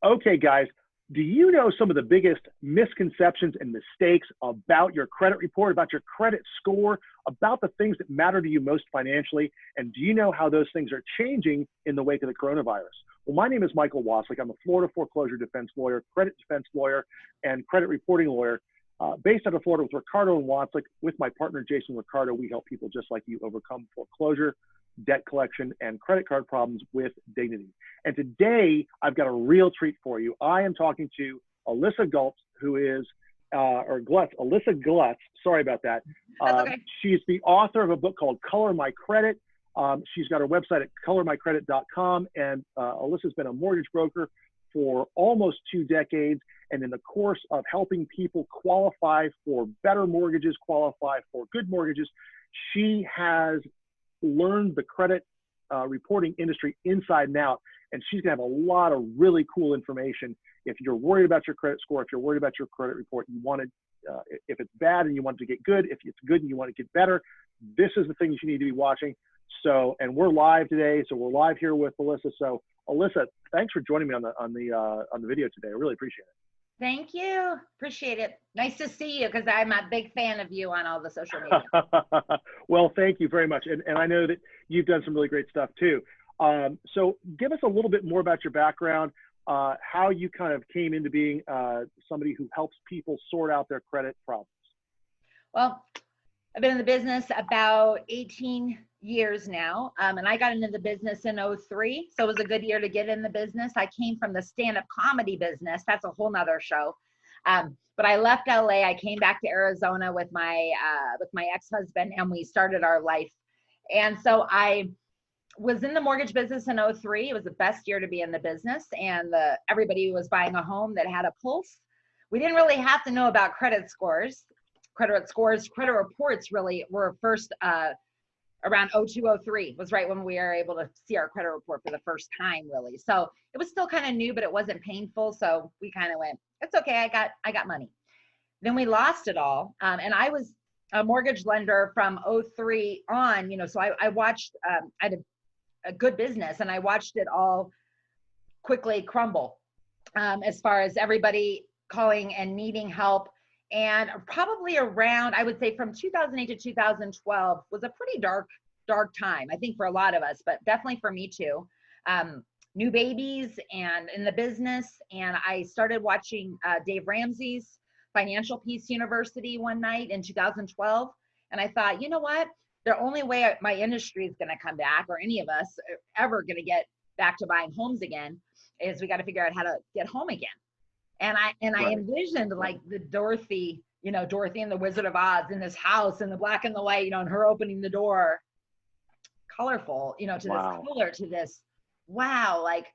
Okay, guys, do you know some of the biggest misconceptions and mistakes about your credit report, about your credit score, about the things that matter to you most financially? And do you know how those things are changing in the wake of the coronavirus? Well, my name is Michael Wasylik. I'm a Florida foreclosure defense lawyer, credit defense lawyer, and credit reporting lawyer based out of Florida with Ricardo and Wasylik. With my partner, Jason Ricardo, we help people just like you overcome foreclosure, debt collection, and credit card problems with dignity. And today, I've got a real treat for you. I am talking to Alisa Glutz, who is, Alisa Glutz, sorry about that. That's okay. She's the author of a book called Color My Credit. She's got her website at colormycredit.com, and Alisa's been a mortgage broker for almost 2 decades. And in the course of helping people qualify for better mortgages, qualify for good mortgages, she has learned the credit reporting industry inside and out, and she's gonna have a lot of really cool information. If you're worried about your credit score, if you're worried about your credit report, you want it, if it's bad and you want it to get good, if it's good and you want it to get better, this is the things you need to be watching. So, and we're live today, so we're live here with Alisa. So, Alisa, thanks for joining me on the video today. I really appreciate it. Thank you. Appreciate it. Nice to see you because I'm a big fan of you on all the social media. Well, thank you very much. And I know that you've done some really great stuff too. So give us a little bit more about your background, how you kind of came into being somebody who helps people sort out their credit problems. Well, I've been in the business about 18 years now, and I got into the business in 03, so it was a good year to get in the business. I came from the stand-up comedy business. That's a whole nother show. But I left LA. I came back to Arizona with my ex-husband, and we started our life. And so I was in the mortgage business in 03. It was the best year to be in the business, and everybody was buying a home that had a pulse. We didn't really have to know about credit scores. Credit reports really were first around 02, 03 was right when we were able to see our credit report for the first time, really. So it was still kind of new, but it wasn't painful. So we kind of went, it's okay, I got money. Then we lost it all. And I was a mortgage lender from 03 on, so I watched, I had a good business, and I watched it all quickly crumble as far as everybody calling and needing help. And probably around, I would say from 2008 to 2012 was a pretty dark time, I think, for a lot of us, but definitely for me too. New babies and in the business. And I started watching Dave Ramsey's Financial Peace University one night in 2012. And I thought, you know what? The only way my industry is going to come back, or any of us ever going to get back to buying homes again, is we got to figure out how to get home again. And I envisioned like the Dorothy and the Wizard of Oz in this house, and the black and the white, and her opening the door, colorful, to this color, to this, wow, like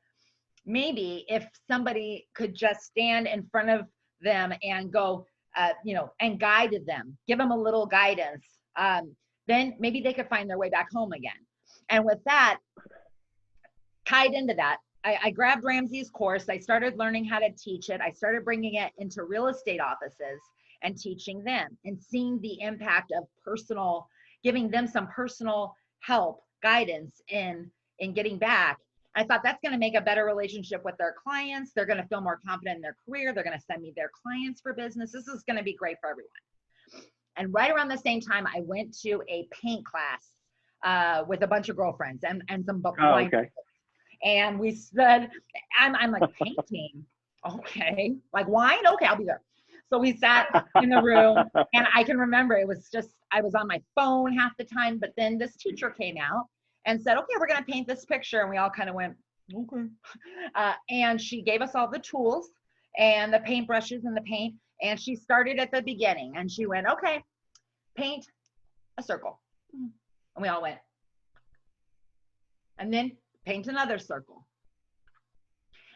maybe if somebody could just stand in front of them and go, and guided them, give them a little guidance, then maybe they could find their way back home again. And with that, tied into that, I grabbed Ramsey's course. I started learning how to teach it. I started bringing it into real estate offices and teaching them, and seeing the impact of giving them some personal help, guidance in getting back. I thought that's going to make a better relationship with their clients. They're going to feel more confident in their career. They're going to send me their clients for business. This is going to be great for everyone. And right around the same time, I went to a paint class with a bunch of girlfriends and some blind people. And we said, I'm like, painting, okay, like wine, okay, I'll be there. So we sat in the room, and I can remember it was just, I was on my phone half the time, but then this teacher came out and said, okay, we're gonna paint this picture. And we all kind of went, okay. And she gave us all the tools and the paintbrushes and the paint. And she started at the beginning, and she went, okay, paint a circle. And we all went. And then paint another circle.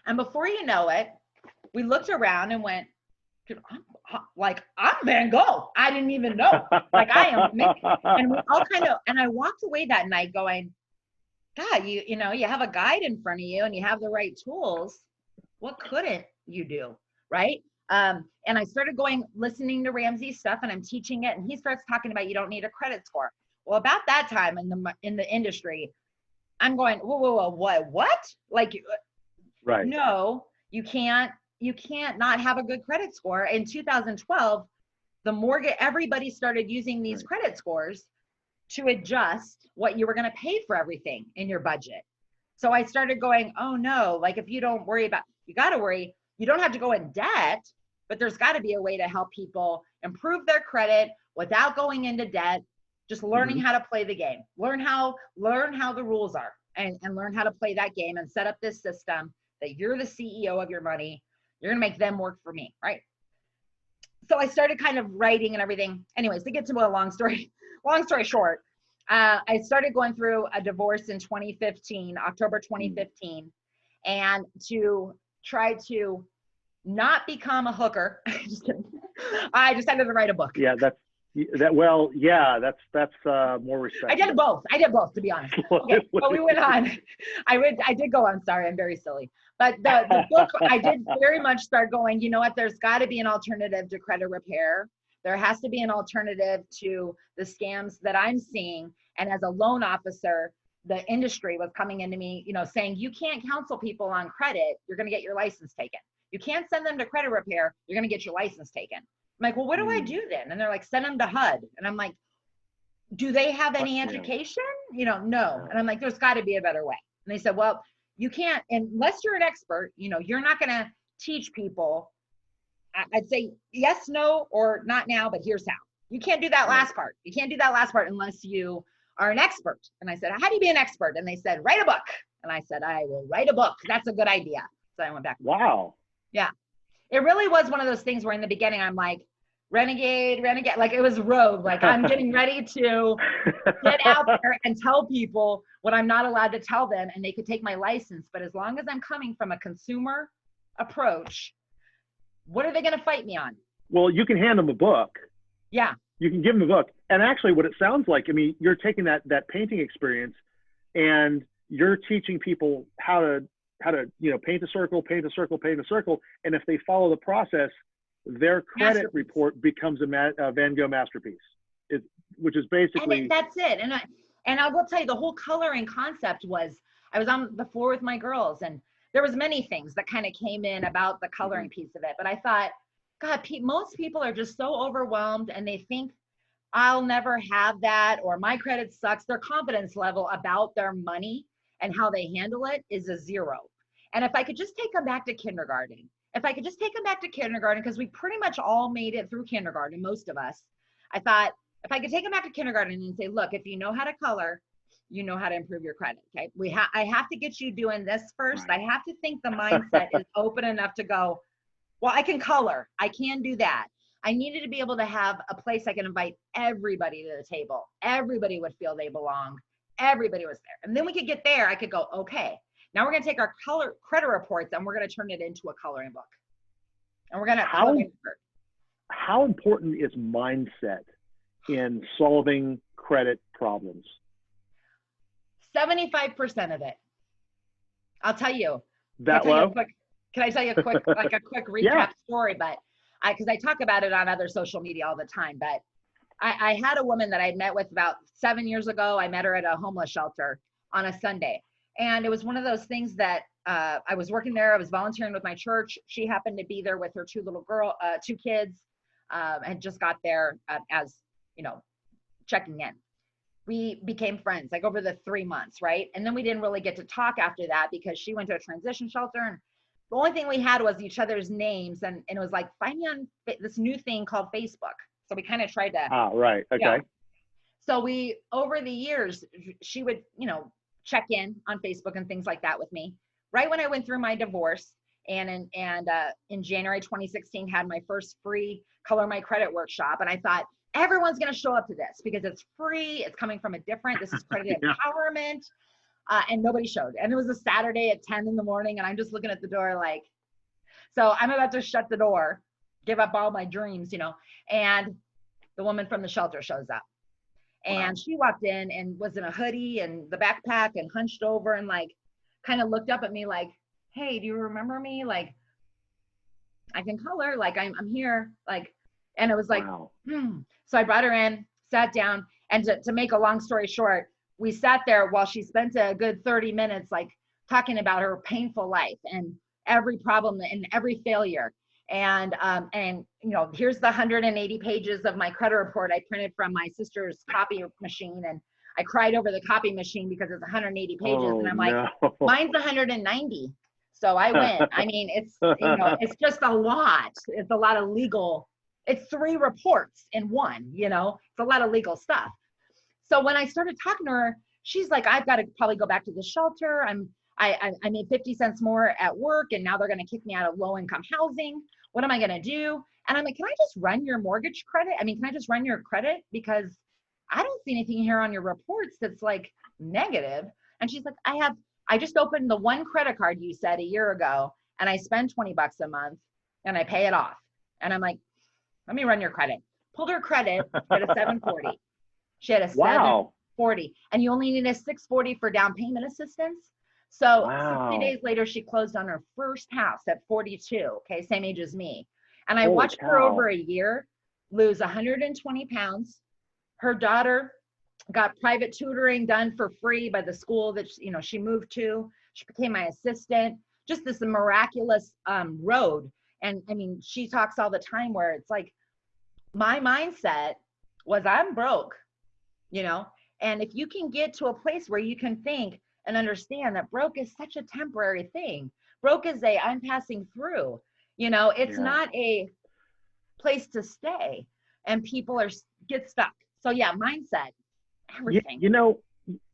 And before you know it, we looked around and went, I'm Van Gogh. I didn't even know. Like, I am. And we all and I walked away that night going, God, you have a guide in front of you and you have the right tools. What couldn't you do? Right. And I started listening to Ramsey's stuff, and I'm teaching it. And he starts talking about, you don't need a credit score. Well, about that time in the industry, I'm going, whoa, what? Like, right. No, You can't not have a good credit score. In 2012, everybody started using these credit scores to adjust what you were going to pay for everything in your budget. So I started going, oh no, like if you don't worry about, you got to worry, you don't have to go in debt, but there's got to be a way to help people improve their credit without going into debt, just learning how to play the game, learn how the rules are, and learn how to play that game and set up this system that you're the CEO of your money. You're going to make them work for me, right? So I started kind of writing and everything. Anyways, to get to a long story short, I started going through a divorce in 2015, October 2015, and to try to not become a hooker. Just kidding. I decided to write a book. Yeah, that's more respect. I did both, to be honest. Okay, but we went on. I did go on, sorry, I'm very silly. But the book, I did very much start going, you know what, there's got to be an alternative to credit repair. There has to be an alternative to the scams that I'm seeing. And as a loan officer, the industry was coming into me, saying, you can't counsel people on credit. You're going to get your license taken. You can't send them to credit repair. You're going to get your license taken. I'm like, well, what do I do then? And they're like, send them to HUD. And I'm like, do they have any education? No. And I'm like, there's got to be a better way. And they said, well, you can't, unless you're an expert, you're not going to teach people. I'd say yes, no, or not now, but here's how. You can't do that last part. You can't do that last part unless you are an expert. And I said, how do you be an expert? And they said, write a book. And I said, I will write a book. That's a good idea. So I went back. Wow. Yeah. It really was one of those things where in the beginning, I'm like, renegade, like it was rogue. Like I'm getting ready to get out there and tell people what I'm not allowed to tell them, and they could take my license. But as long as I'm coming from a consumer approach, what are they going to fight me on? Well, you can hand them a book. Yeah. You can give them a book. And actually what it sounds like, I mean, you're taking that painting experience and you're teaching people how to paint a circle. And if they follow the process, their credit report becomes a Van Gogh masterpiece, which is basically. And that's it. And I will tell you, the whole coloring concept was, I was on the floor with my girls, and there was many things that kind of came in about the coloring piece of it. But I thought, God, most people are just so overwhelmed, and they think I'll never have that, or my credit sucks. Their confidence level about their money and how they handle it is a zero. And if I could just take them back to kindergarten, because we pretty much all made it through kindergarten, most of us. I thought, if I could take them back to kindergarten and say, look, if you know how to color, you know how to improve your credit, okay? I have to get you doing this first. I have to think the mindset is open enough to go, well, I can color. I can do that. I needed to be able to have a place I can invite everybody to the table. Everybody would feel they belong. Everybody was there. And then we could get there. I could go, okay, now we're going to take our credit reports and we're going to turn it into a coloring book. And we're going to how important is mindset in solving credit problems? 75% of it. I'll tell you. That low? Can I tell you a quick recap story? But because I talk about it on other social media all the time. But I had a woman that I met with about 7 years ago. I met her at a homeless shelter on a Sunday. And it was one of those things that I was working there. I was volunteering with my church. She happened to be there with her two kids, and just got there as, checking in. We became friends like over the 3 months, right? And then we didn't really get to talk after that because she went to a transition shelter, and the only thing we had was each other's names, and it was like, find me on this new thing called Facebook. So we kind of tried to. Ah, right. Okay. Yeah. So over the years, she would, check in on Facebook and things like that with me. Right when I went through my divorce, and in January 2016 had my first free Color My Credit workshop, and I thought, everyone's going to show up to this because it's free. It's coming from this is credit empowerment. And nobody showed. And it was a Saturday at 10 in the morning. And I'm just looking at the door like, so I'm about to shut the door, give up all my dreams, and the woman from the shelter shows up. And she walked in and was in a hoodie and the backpack and hunched over and like, kind of looked up at me like, hey, do you remember me? Like, I can color, like I'm here. Like, and it was like, So I brought her in, sat down, and to make a long story short, we sat there while she spent a good 30 minutes, like talking about her painful life. And every problem and every failure. And you know, here's the 180 pages of my credit report I printed from my sister's copy machine, and I cried over the copy machine because it's 180 pages, and I'm like, mine's 190. So I win. I mean, it's, you know, it's just a lot. It's a lot of legal. It's 3 reports in one, you know, it's a lot of legal stuff. So when I started talking to her, she's like, I've got to probably go back to the shelter. I made 50 cents more at work, and now they're going to kick me out of low income housing. What am I going to do? And I'm like, can I just run your mortgage credit? I mean, can I just run your credit? Because I don't see anything here on your reports that's like negative. And she's like, I just opened the one credit card you said a year ago, and I spend 20 bucks a month and I pay it off. And I'm like, let me run your credit. Pulled her credit, she had a 740. She had a 740. And you only need a 640 for down payment assistance. So 60 days later, she closed on her first house at 42. Okay, same age as me. And I watched her over a year lose 120 pounds. Her daughter got private tutoring done for free by the school that, you know, she moved to. She became my assistant. Just this miraculous road. And I mean, she talks all the time where it's like, my mindset was, I'm broke, you know. And if you can get to a place where you can think and understand that broke is such a temporary thing. Broke is I'm passing through, you know, it's not a place to stay, and people get stuck. So yeah, mindset, everything. You know,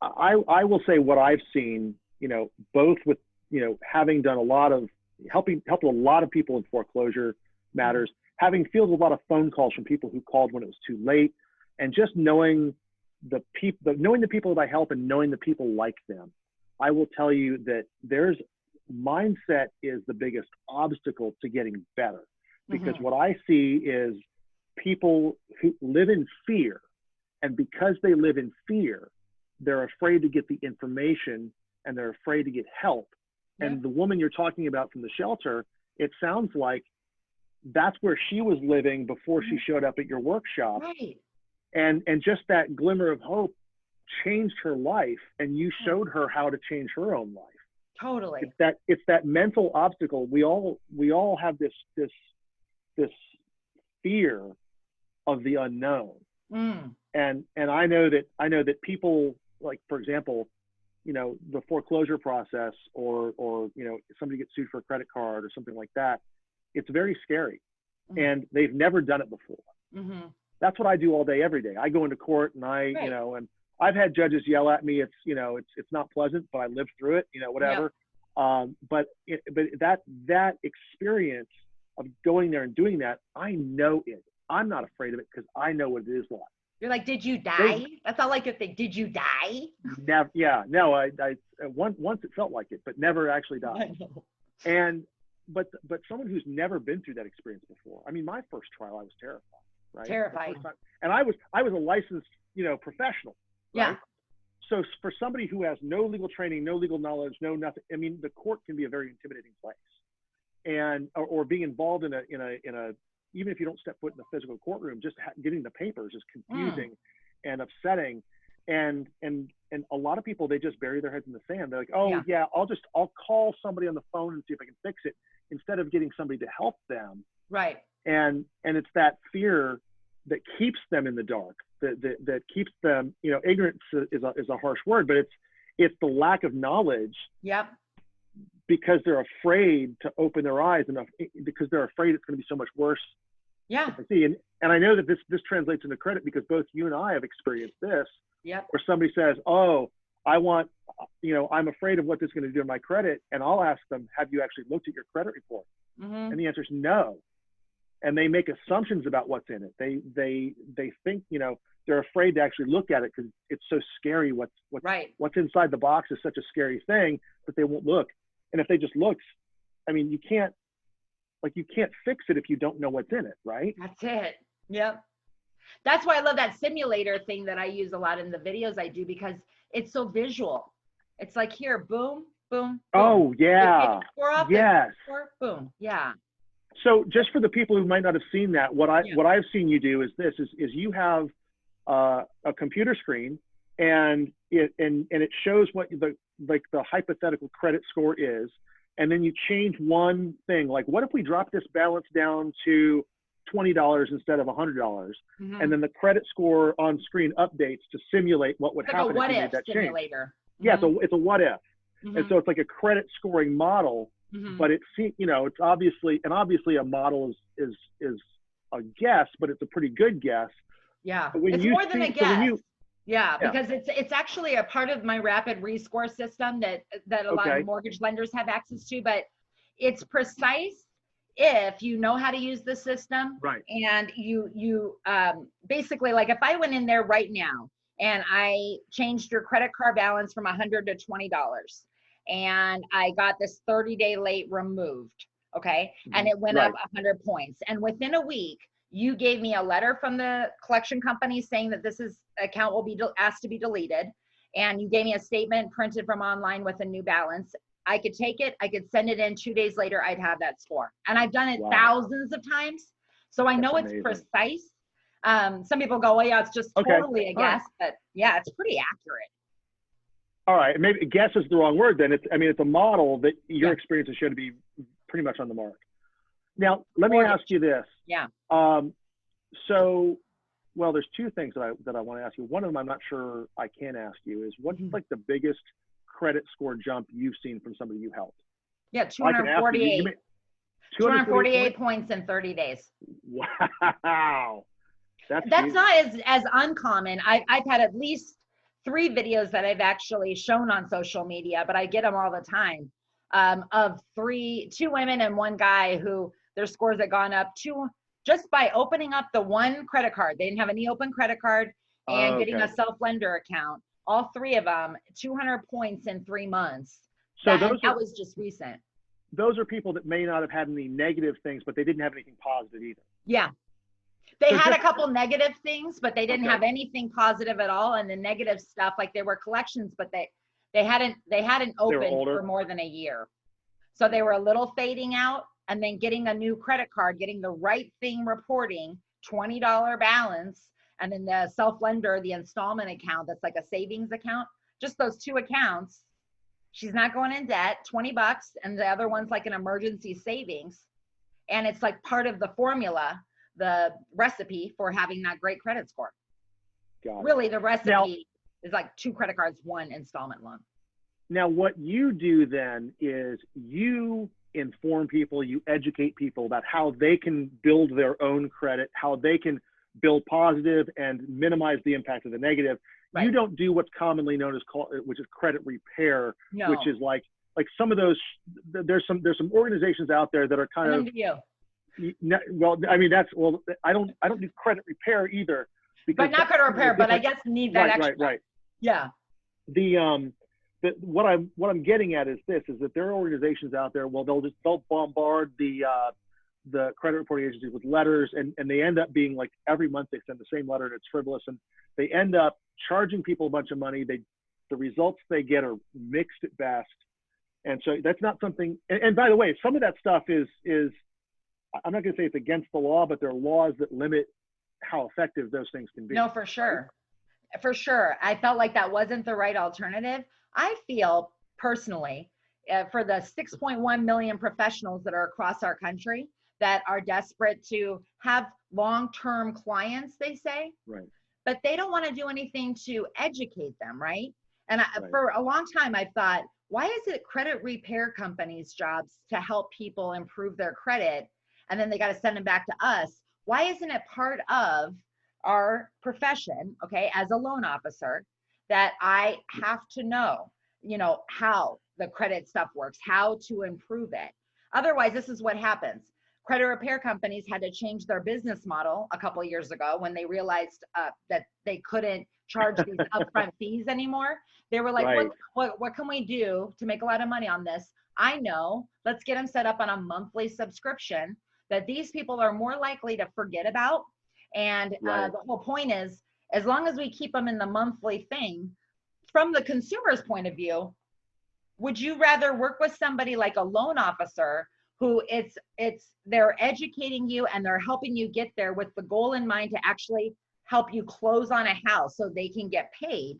I will say what I've seen, you know, both with, you know, having done a lot of helping a lot of people in foreclosure matters, having fielded a lot of phone calls from people who called when it was too late, and just knowing the people that I help and knowing the people like them. I will tell you that mindset is the biggest obstacle to getting better, because what I see is people who live in fear, and because they live in fear, they're afraid to get the information and they're afraid to get help. And the woman you're talking about from the shelter, it sounds like that's where she was living before she showed up at your workshop. Right. And just that glimmer of hope changed her life, and you showed her how to change her own life. Totally. It's that mental obstacle. We all have this fear of the unknown. And I know that people, like, for example, you know, the foreclosure process, or you know, somebody gets sued for a credit card or something like that, it's very scary, and they've never done it before. That's what I do all day, every day. I go into court, and you know, and I've had judges yell at me. It's, you know, it's not pleasant, but I lived through it, you know, whatever. But that experience of going there and doing that, I know it. I'm not afraid of it because I know what it is like. You're like, did you die? That's all I could think. Did you die? Never. Yeah. No. I once it felt like it, but never actually died. And but someone who's never been through that experience before. I mean, my first trial, I was terrified. Right. Terrified. And I was a licensed, you know, professional. Right? Yeah. So for somebody who has no legal training, no legal knowledge, no nothing, I mean, the court can be a very intimidating place, and or being involved in a even if you don't step foot in the physical courtroom, just getting the papers is confusing and upsetting, and a lot of people, they just bury their heads in the sand. They're like, oh yeah, I'll call somebody on the phone and see if I can fix it, instead of getting somebody to help them. Right. And it's that fear that keeps them in the dark, that keeps them, you know, ignorance is a harsh word, but it's the lack of knowledge. Yep. Because they're afraid to open their eyes enough, because they're afraid it's going to be so much worse. Yeah. I see. And I know that this translates into credit, because both you and I have experienced this. Yep. Where somebody says, oh, I'm afraid of what this is going to do to my credit. And I'll ask them, have you actually looked at your credit report? And the answer is no. And they make assumptions about what's in it. They think, you know, they're afraid to actually look at it because it's so scary. What's inside the box is such a scary thing that they won't look. And if they just look, I mean, you can't fix it if you don't know what's in it, right? That's it. Yep. That's why I love that simulator thing that I use a lot in the videos I do, because it's so visual. It's like, here, boom, boom, boom. Oh, yeah. Yes. Boom. Yeah. So just for the people who might not have seen that, what I've seen you do is this: is you have a computer screen, and it shows what the hypothetical credit score is, and then you change one thing, like what if we drop this balance down to $20 instead of $100, and then the credit score on screen updates to simulate what would happen if you made that simulator. change. Yeah, so it's a what if, and so it's like a credit scoring model, but it's, you know, it's obviously a model is a guess, but it's a pretty good guess. Yeah, it's more than a guess. Yeah, because it's actually a part of my rapid rescore system that a lot of mortgage lenders have access to, but it's precise if you know how to use the system. Right. And you basically, like if I went in there right now and I changed your credit card balance from $100 to $20 and I got this 30-day late removed, okay? And it went up 100 points. And within a week, you gave me a letter from the collection company saying that this account will be asked to be deleted. And you gave me a statement printed from online with a new balance. I could take it, I could send it in, 2 days later, I'd have that score. And I've done it thousands of times. So I know it's precise. Some people go, well, yeah, it's just totally a guess, but yeah, it's pretty accurate. All right, maybe guess is the wrong word then. It's a model that your experience has shown to be pretty much on the mark. Now, let me ask you this. Yeah. So, well, there's two things that I want to ask you. One of them I'm not sure I can ask you is what's like the biggest credit score jump you've seen from somebody you helped? Yeah, 248. 248 points in 30 days. Wow. That's not as uncommon. I've had at least 3 videos that I've actually shown on social media, but I get them all the time, of 2 women and 1 guy who their scores had gone up just by opening up the one credit card. They didn't have any open credit card and getting a self-lender account. All 3 of them, 200 points in 3 months. So that was just recent. Those are people that may not have had any negative things, but they didn't have anything positive either. Yeah. They had a couple negative things, but they didn't have anything positive at all. And the negative stuff, like they were collections, but they hadn't opened for more than a year. So they were a little fading out, and then getting a new credit card, getting the right thing reporting, $20 balance, and then the self-lender, the installment account, that's like a savings account, just those 2 accounts. She's not going in debt, $20, and the other one's like an emergency savings. And it's like part of the formula, the recipe for having that great credit score. Really, the recipe is like 2 credit cards, 1 installment loan. Now, what you do then is you inform people, you educate people about how they can build their own credit, how they can build positive and minimize the impact of the negative. Right. You don't do what's commonly known as which is credit repair, which is like some of those. There's some organizations out there that are kind of. Well, I mean I don't do credit repair either. But not credit repair, but I guess need that extra. Right. Yeah. What I'm getting at is that there are organizations out there. Well, they'll bombard the credit reporting agencies with letters, and they end up being like every month they send the same letter and it's frivolous, and they end up charging people a bunch of money. The results they get are mixed at best, and so that's not something. And by the way, some of that stuff is I'm not going to say it's against the law, but there are laws that limit how effective those things can be. No, for sure. For sure. I felt like that wasn't the right alternative. I feel personally, for the 6.1 million professionals that are across our country that are desperate to have long-term clients, they say, right, but they don't want to do anything to educate them, right? And for a long time, I thought, why is it credit repair companies' jobs to help people improve their credit, and then they got to send them back to us? Why isn't it part of our profession, okay, as a loan officer, that I have to know, how the credit stuff works, how to improve it? Otherwise, this is what happens. Credit repair companies had to change their business model a couple of years ago when they realized that they couldn't charge these upfront fees anymore. They were like, what can we do to make a lot of money on this? I know, let's get them set up on a monthly subscription that these people are more likely to forget about. And the whole point is, as long as we keep them in the monthly thing, from the consumer's point of view, would you rather work with somebody like a loan officer who they're educating you and they're helping you get there with the goal in mind to actually help you close on a house so they can get paid?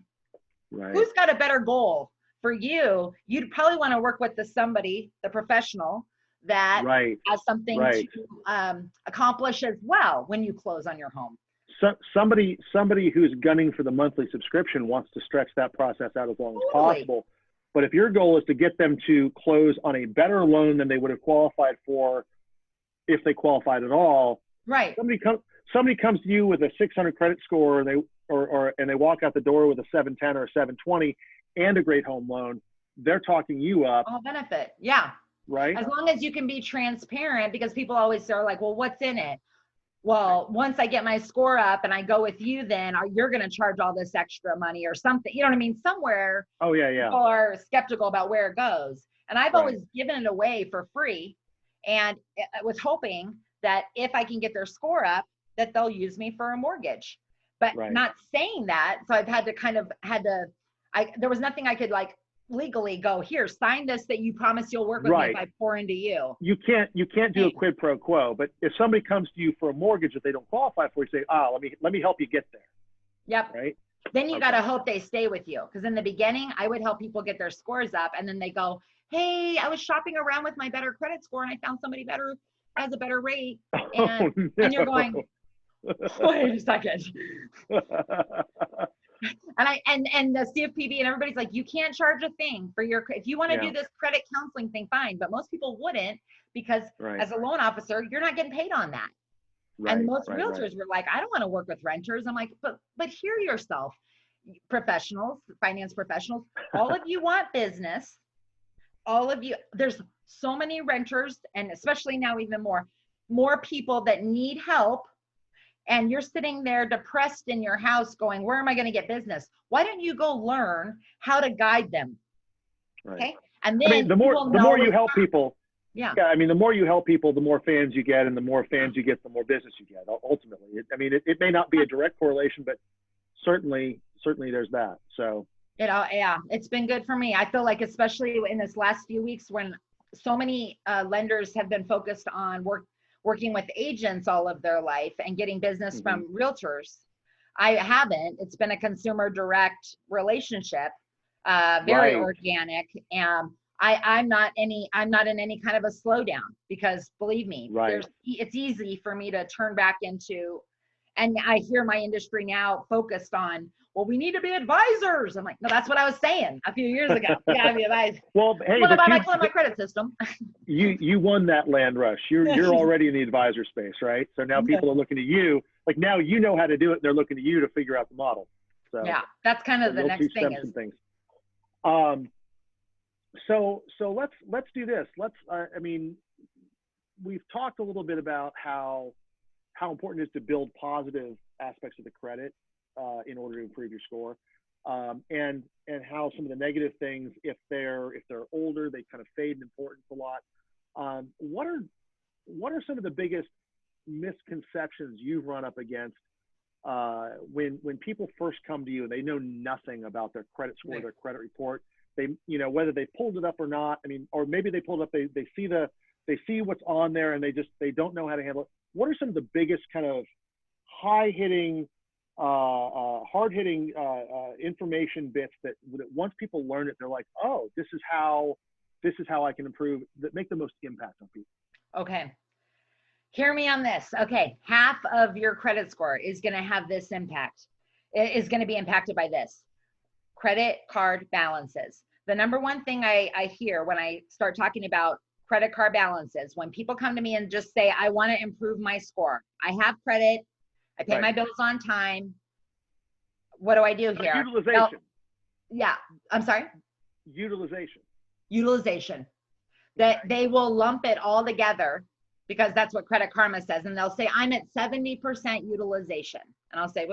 Right. Who's got a better goal for you, you'd probably want to work with the professional that has something to accomplish as well when you close on your home. So somebody who's gunning for the monthly subscription wants to stretch that process out as long as possible. But if your goal is to get them to close on a better loan than they would have qualified for if they qualified at all, right? Somebody comes to you with a 600 credit score, and they walk out the door with a 710 or a 720 and a great home loan. They're talking you up. All benefit, yeah. Right. As long as you can be transparent, because people always are like, well, what's in it? Well, once I get my score up and I go with you, then you're going to charge all this extra money or something. You know what I mean? Somewhere people are skeptical about where it goes. And I've always given it away for free. And I was hoping that if I can get their score up, that they'll use me for a mortgage. But not saying that. So I've had to there was nothing I could like legally go, here, sign this that you promise you'll work with me if I pour into you. You can't do a quid pro quo, but if somebody comes to you for a mortgage that they don't qualify for, you say, let me help you get there. Yep. Right. Then you got to hope they stay with you. Because in the beginning, I would help people get their scores up, and then they go, hey, I was shopping around with my better credit score and I found somebody better, has a better rate. And, and you're going, wait a second. And the CFPB and everybody's like, you can't charge a thing for if you want to do this credit counseling thing, fine. But most people wouldn't, because as a loan officer, you're not getting paid on that. And most realtors were like, I don't want to work with renters. I'm like, but hear yourself, professionals, finance professionals, all of you want business. All of you, there's so many renters, and especially now even more people that need help. And you're sitting there depressed in your house going, where am I going to get business? Why don't you go learn how to guide them? Okay. And then the more you help people. Yeah. I mean, the more you help people, the more fans you get, and the more fans you get, the more business you get. Ultimately, it may not be a direct correlation, but certainly there's that. So. It's been good for me. I feel like, especially in this last few weeks, when so many lenders have been focused on working with agents all of their life and getting business from realtors. I haven't. It's been a consumer direct relationship, very organic. And I'm not in any kind of a slowdown, because believe me, it's easy for me to turn back into, and I hear my industry now focused on, well, we need to be advisors. I'm like, no, that's what I was saying a few years ago. You gotta be advisors. Well, hey, what about my credit system? you won that land rush. You're already in the advisor space, right? So now people are looking to you. Like, now you know how to do it. And they're looking to you to figure out the model. So yeah, that's kind of the next thing is. Things. So let's do this. We've talked a little bit about how important it is to build positive aspects of the credit in order to improve your score, and how some of the negative things, if they're older, they kind of fade in importance a lot. What are some of the biggest misconceptions you've run up against when people first come to you and they know nothing about their credit score, their credit report? They, whether they pulled it up or not, or maybe they pulled it up, they see what's on there and they don't know how to handle it. What are some of the biggest kind of hard-hitting information bits that once people learn it, they're like, oh, this is how I can improve, that make the most impact on people? Okay. Hear me on this. Okay. Half of your credit score is going to have this impact. It is going to be impacted by this. Credit card balances. The number one thing I hear when I start talking about credit card balances, when people come to me and just say, I want to improve my score. I have credit. I pay my bills on time. What do I do here? Utilization. Yeah. I'm sorry? Utilization. That they will lump it all together, because that's what Credit Karma says. And they'll say, I'm at 70% utilization. And I'll say,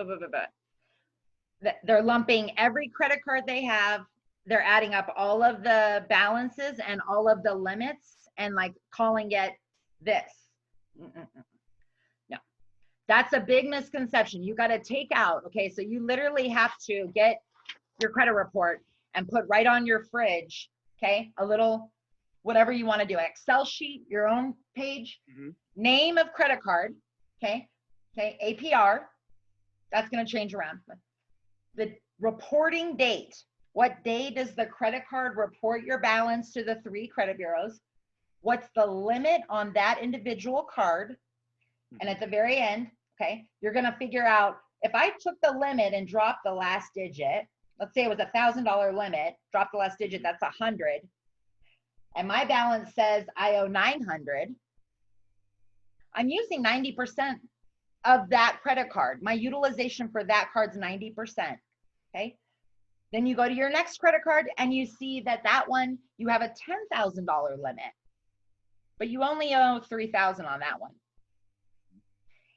they're lumping every credit card they have. They're adding up all of the balances and all of the limits and like calling it this. No, that's a big misconception. You got to take out. Okay. So you literally have to get your credit report and put right on your fridge. Okay. A little, whatever you want to do, Excel sheet, your own page, name of credit card. Okay. APR. That's going to change around. The reporting date. What day does the credit card report your balance to the 3 credit bureaus? What's the limit on that individual card? And at the very end, okay, you're going to figure out, if I took the limit and dropped the last digit, let's say it was $1,000 limit, drop the last digit, that's 100. And my balance says I owe 900. I'm using 90% of that credit card. My utilization for that card's 90%. Okay. Then you go to your next credit card and you see that that one, you have a $10,000 limit, but you only owe 3,000 on that one.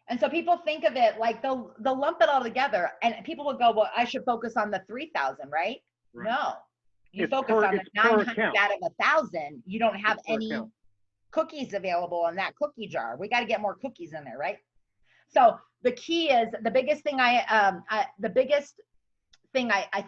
And so people think of it like they'll lump it all together, and people will go, well, I should focus on the 3,000, right? No, you focus on the 900 out of 1,000. You don't have any cookies available in that cookie jar. We got to get more cookies in there, right? So the key is, the biggest thing I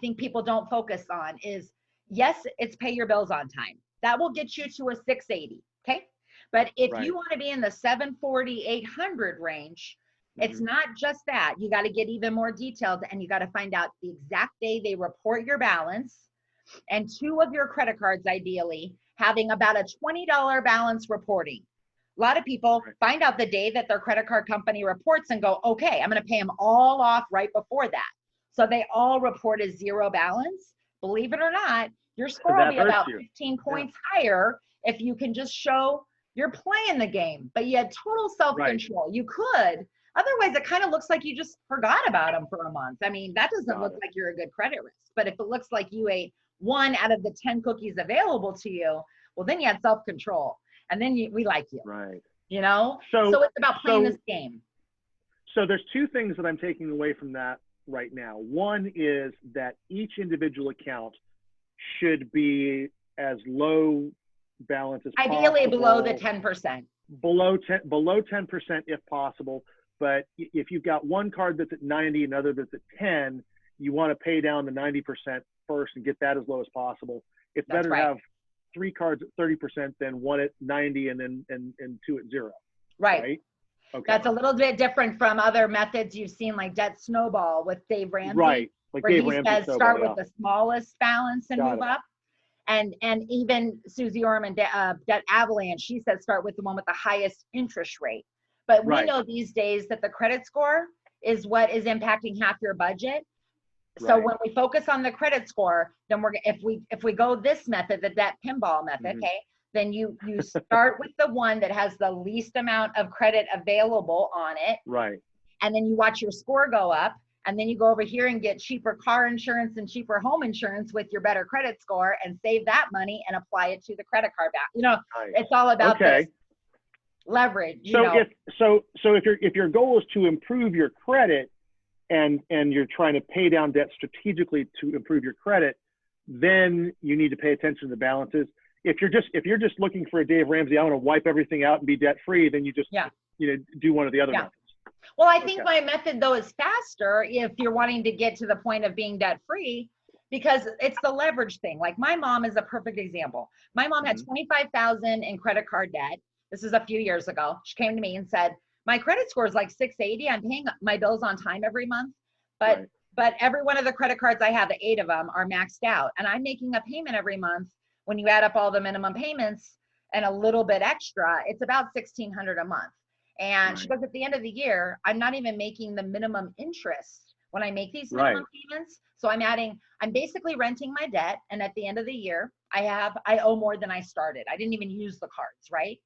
think people don't focus on is, yes, it's pay your bills on time. That will get you to a 680, okay? But if you want to be in the 740, 800 range, it's not just that. You got to get even more detailed, and you got to find out the exact day they report your balance, and 2 of your credit cards, ideally, having about a $20 balance reporting. A lot of people find out the day that their credit card company reports and go, okay, I'm going to pay them all off right before that. So they all report as 0 balance. Believe it or not, your score will be about 15 points higher if you can just show you're playing the game, but you had total self-control. You could. Otherwise, it kind of looks like you just forgot about them for a month. I mean, that doesn't look like you're a good credit risk. But if it looks like you ate 1 out of the 10 cookies available to you, well, then you had self-control. And then we like you. Right. You know? So it's about playing this game. So there's 2 things that I'm taking away from that right now. One is that each individual account should be as low balance as possible. Ideally below the 10%. Below 10% if possible. But if you've got one card that's at 90, another that's at 10, you want to pay down the 90% first and get that as low as possible. It's better to have 3 cards at 30% than 1 at 90 and then and 2 at 0. Right. Okay. That's a little bit different from other methods you've seen, like Debt Snowball with Dave Ramsey. Right. Like where Dave he Ramsey says start with the smallest balance and move up. And even Susie Orman, Debt Avalanche, she says start with the one with the highest interest rate. But we know these days that the credit score is what is impacting half your budget. So when we focus on the credit score, then if we go this method, the debt pinball method, okay, then you start with the one that has the least amount of credit available on it. Right. And then you watch your score go up. And then you go over here and get cheaper car insurance and cheaper home insurance with your better credit score and save that money and apply it to the credit card back. You know, it's all about this leverage. So if your goal is to improve your credit and you're trying to pay down debt strategically to improve your credit, then you need to pay attention to the balances. If you're just looking for a Dave Ramsey, I want to wipe everything out and be debt free, then you just do one of the other methods. Well, I think my method, though, is faster if you're wanting to get to the point of being debt free, because it's the leverage thing. Like my mom is a perfect example. My mom had $25,000 in credit card debt. This is a few years ago. She came to me and said, my credit score is like 680. I'm paying my bills on time every month. But every one of the credit cards I have, the 8 of them, are maxed out. And I'm making a payment every month. When you add up all the minimum payments and a little bit extra, it's about $1,600 a month. And she goes, at the end of the year, I'm not even making the minimum interest when I make these minimum payments. So I'm basically renting my debt. And at the end of the year, I owe more than I started. I didn't even use the cards, right?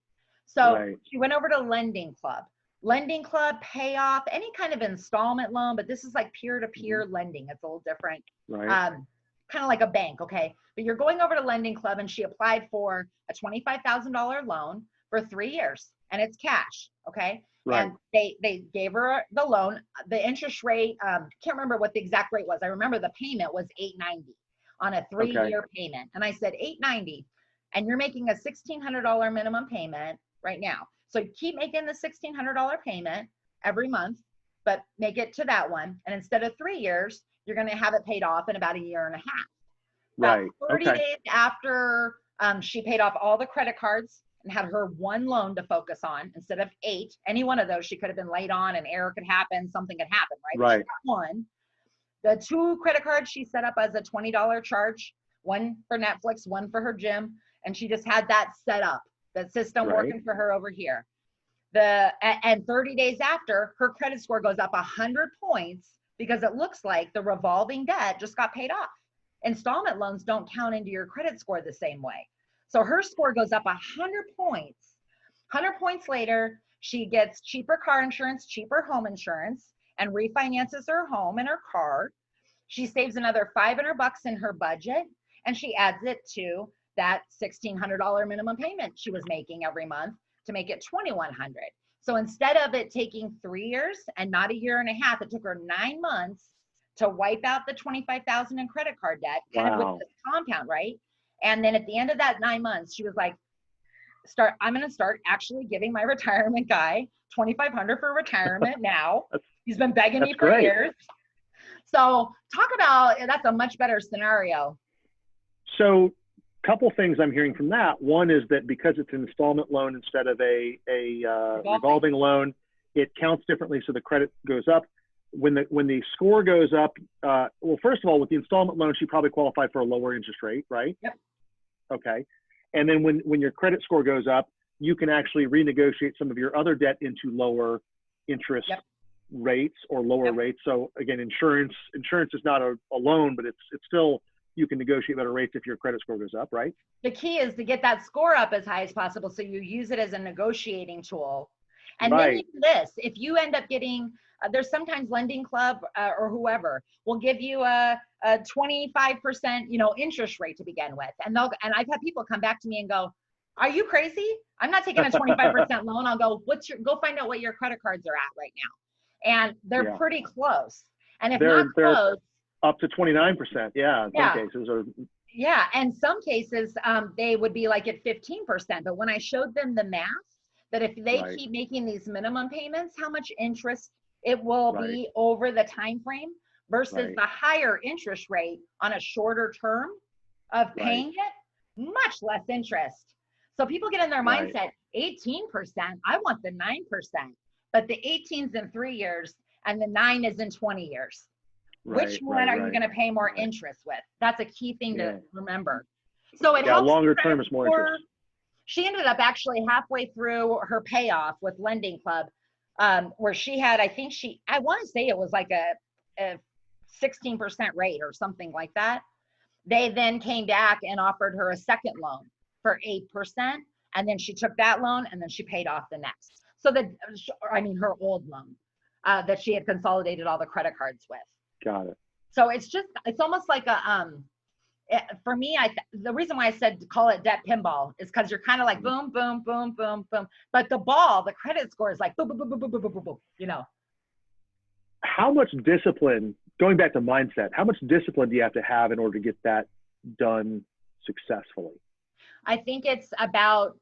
So she went over to Lending Club, pay off, any kind of installment loan, but this is like peer-to-peer lending. It's a little different, kind of like a bank, okay? But you're going over to Lending Club, and she applied for a $25,000 loan for 3 years, and it's cash, okay? And they gave her the loan. The interest rate, can't remember what the exact rate was. I remember the payment was $890 on a 3-year payment. And I said, $890, and you're making a $1,600 minimum payment right now. So keep making the $1,600 payment every month, but make it to that one. And instead of 3 years, you're going to have it paid off in about a year and a half. About 30 days after she paid off all the credit cards and had her one loan to focus on instead of 8, any one of those, she could have been late on, an error could happen, something could happen, right? She got one. The 2 credit cards she set up as a $20 charge, one for Netflix, one for her gym. And she just had that set up, that system working for her over here. And 30 days after, her credit score goes up 100 points because it looks like the revolving debt just got paid off. Installment loans don't count into your credit score the same way. So her score goes up 100 points. 100 points later, she gets cheaper car insurance, cheaper home insurance, and refinances her home and her car. She saves another $500 in her budget, and she adds it to that $1,600 minimum payment she was making every month to make it $2,100. So instead of it taking 3 years and not a year and a half, it took her 9 months to wipe out the $25,000 in credit card debt, kind of with this compound, right? And then at the end of that 9 months, she was like, I'm going to start actually giving my retirement guy $2,500 for retirement now. He's been begging me for years. So talk about, that's a much better scenario. So couple things I'm hearing from that. One is that because it's an installment loan instead of a revolving loan, it counts differently, so the credit goes up. When the score goes up, well, first of all, with the installment loan, she probably qualified for a lower interest rate, right? Yep. Okay. And then when your credit score goes up, you can actually renegotiate some of your other debt into lower interest rates or lower rates. So again, insurance is not a loan, but it's still, you can negotiate better rates if your credit score goes up, right? The key is to get that score up as high as possible, so you use it as a negotiating tool. And then you do this, if you end up getting, there's sometimes Lending Club or whoever will give you a 25%, interest rate to begin with. And I've had people come back to me and go, are you crazy? I'm not taking a 25% loan. I'll go, go find out what your credit cards are at right now. And they're pretty close. And if they're not close, up to 29%. Yeah. In some cases. Yeah. And some cases, they would be like at 15%. But when I showed them the math, that if they keep making these minimum payments, how much interest it will be over the time frame versus the higher interest rate on a shorter term of paying it, much less interest. So people get in their mindset, 18%, I want the 9%, but the 18's in 3 years and the 9 is in 20 years. Which one are you going to pay more interest with? That's a key thing to remember. So it helps. Longer term is more interest. She ended up actually halfway through her payoff with Lending Club, where she had, I want to say it was like a 16% rate or something like that. They then came back and offered her a second loan for 8%. And then she took that loan and then she paid off the next. So her old loan that she had consolidated all the credit cards with. Got it. So it's almost like for me, the reason why I said to call it debt pinball is because you're kind of like boom, boom, boom, boom, boom. But the credit score is like boom, boom, boom, boom, boom, boom, boom, boom, How much discipline, going back to mindset, how much discipline do you have to have in order to get that done successfully? I think it's about,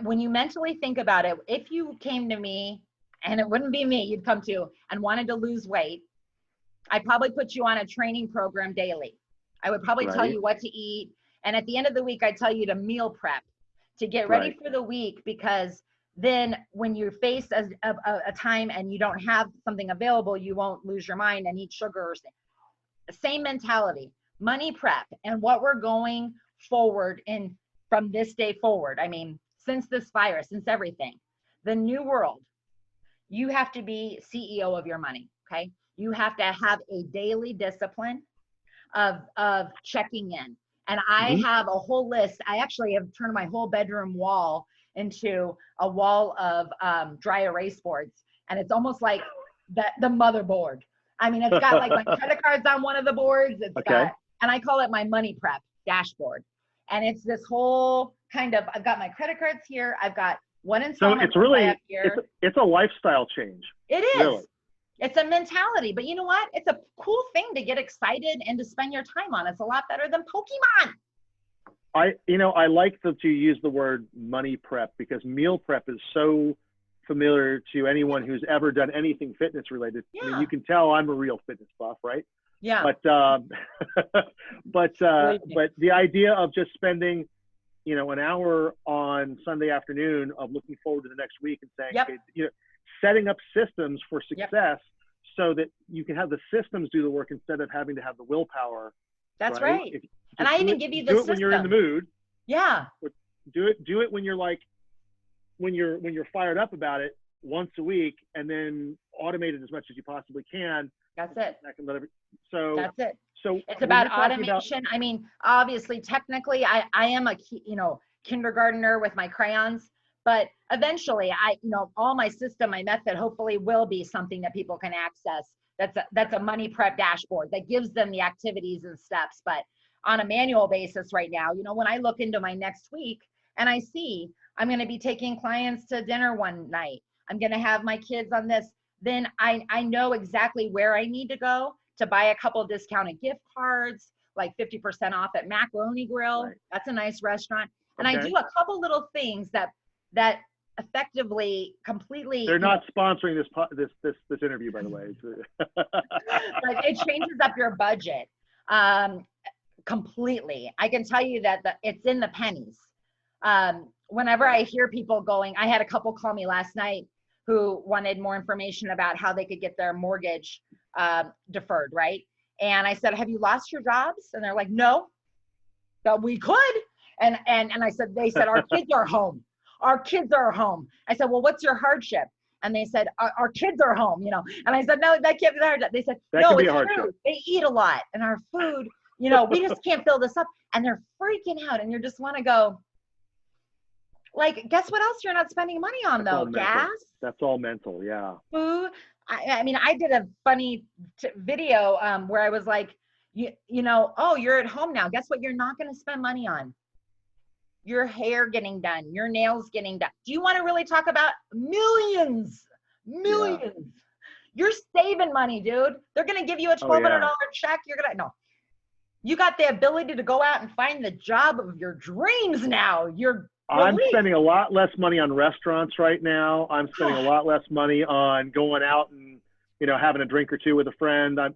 when you mentally think about it, if you came to me, and it wouldn't be me you'd come to, and wanted to lose weight, I'd probably put you on a training program daily. I would probably tell you what to eat. And at the end of the week, I'd tell you to meal prep to get ready for the week, because then when you face a time and you don't have something available, you won't lose your mind and eat sugar. Same mentality, money prep, and what we're going forward in from this day forward. I mean, since this virus, since everything, the new world, you have to be CEO of your money, okay? You have to have a daily discipline of checking in. And I have a whole list. I actually have turned my whole bedroom wall into a wall of dry erase boards. And it's almost like the motherboard. I mean, it's got like my credit cards on one of the boards. It's got, and I call it my money prep dashboard. And it's this whole kind of, I've got my credit cards here. I've got one installment. So it's really, it's a lifestyle change. It is. Really. It's a mentality, but you know what? It's a cool thing to get excited and to spend your time on. It's a lot better than Pokemon. I like that you use the word money prep, because meal prep is so familiar to anyone who's ever done anything fitness related. I mean, you can tell I'm a real fitness buff, right? Yeah. But the idea of just spending, an hour on Sunday afternoon of looking forward to the next week and saying, okay, setting up systems for success so that you can have the systems do the work instead of having to have the willpower. That's right. And I even give you the do it system. when you're in the mood. Yeah. Do it when you're like, when you're fired up about it once a week, and then automate it as much as you possibly can. That's it. So that's it. So it's about automation. I mean, obviously, technically, I am a kindergartner with my crayons, but eventually, all my system, my method, hopefully, will be something that people can access. That's a money prep dashboard that gives them the activities and steps. But on a manual basis right now, when I look into my next week and I see I'm going to be taking clients to dinner one night, I'm going to have my kids on this, then I know exactly where I need to go to buy a couple of discounted gift cards, like 50% off at Macaroni Grill. Right. That's a nice restaurant. And I do a couple little things that effectively completely. They're not sponsoring this interview, by the way. But it changes up your budget completely. I can tell you that it's in the pennies. Whenever I hear people going, I had a couple call me last night who wanted more information about how they could get their mortgage deferred, right? And I said, have you lost your jobs? And they're like, no, but we could. And I said, they said, our kids are home. Our kids are home. I said, well, what's your hardship? And they said, our kids are home, And I said, no, that can't be the hardship. They said, no, it's true. They eat a lot, and our food, we just can't fill this up. And they're freaking out, and you just want to go, like, guess what else you're not spending money on, though? Gas. That's all mental, yeah. Food. I mean, I did a funny video where I was like, oh, you're at home now. Guess what you're not going to spend money on? Your hair getting done, your nails getting done. Do you want to really talk about millions? Yeah. You're saving money, dude. They're going to give you a $1,200 check. You're going to, no. You got the ability to go out and find the job of your dreams now. I'm spending a lot less money on restaurants right now. I'm spending a lot less money on going out and, having a drink or two with a friend. I'm,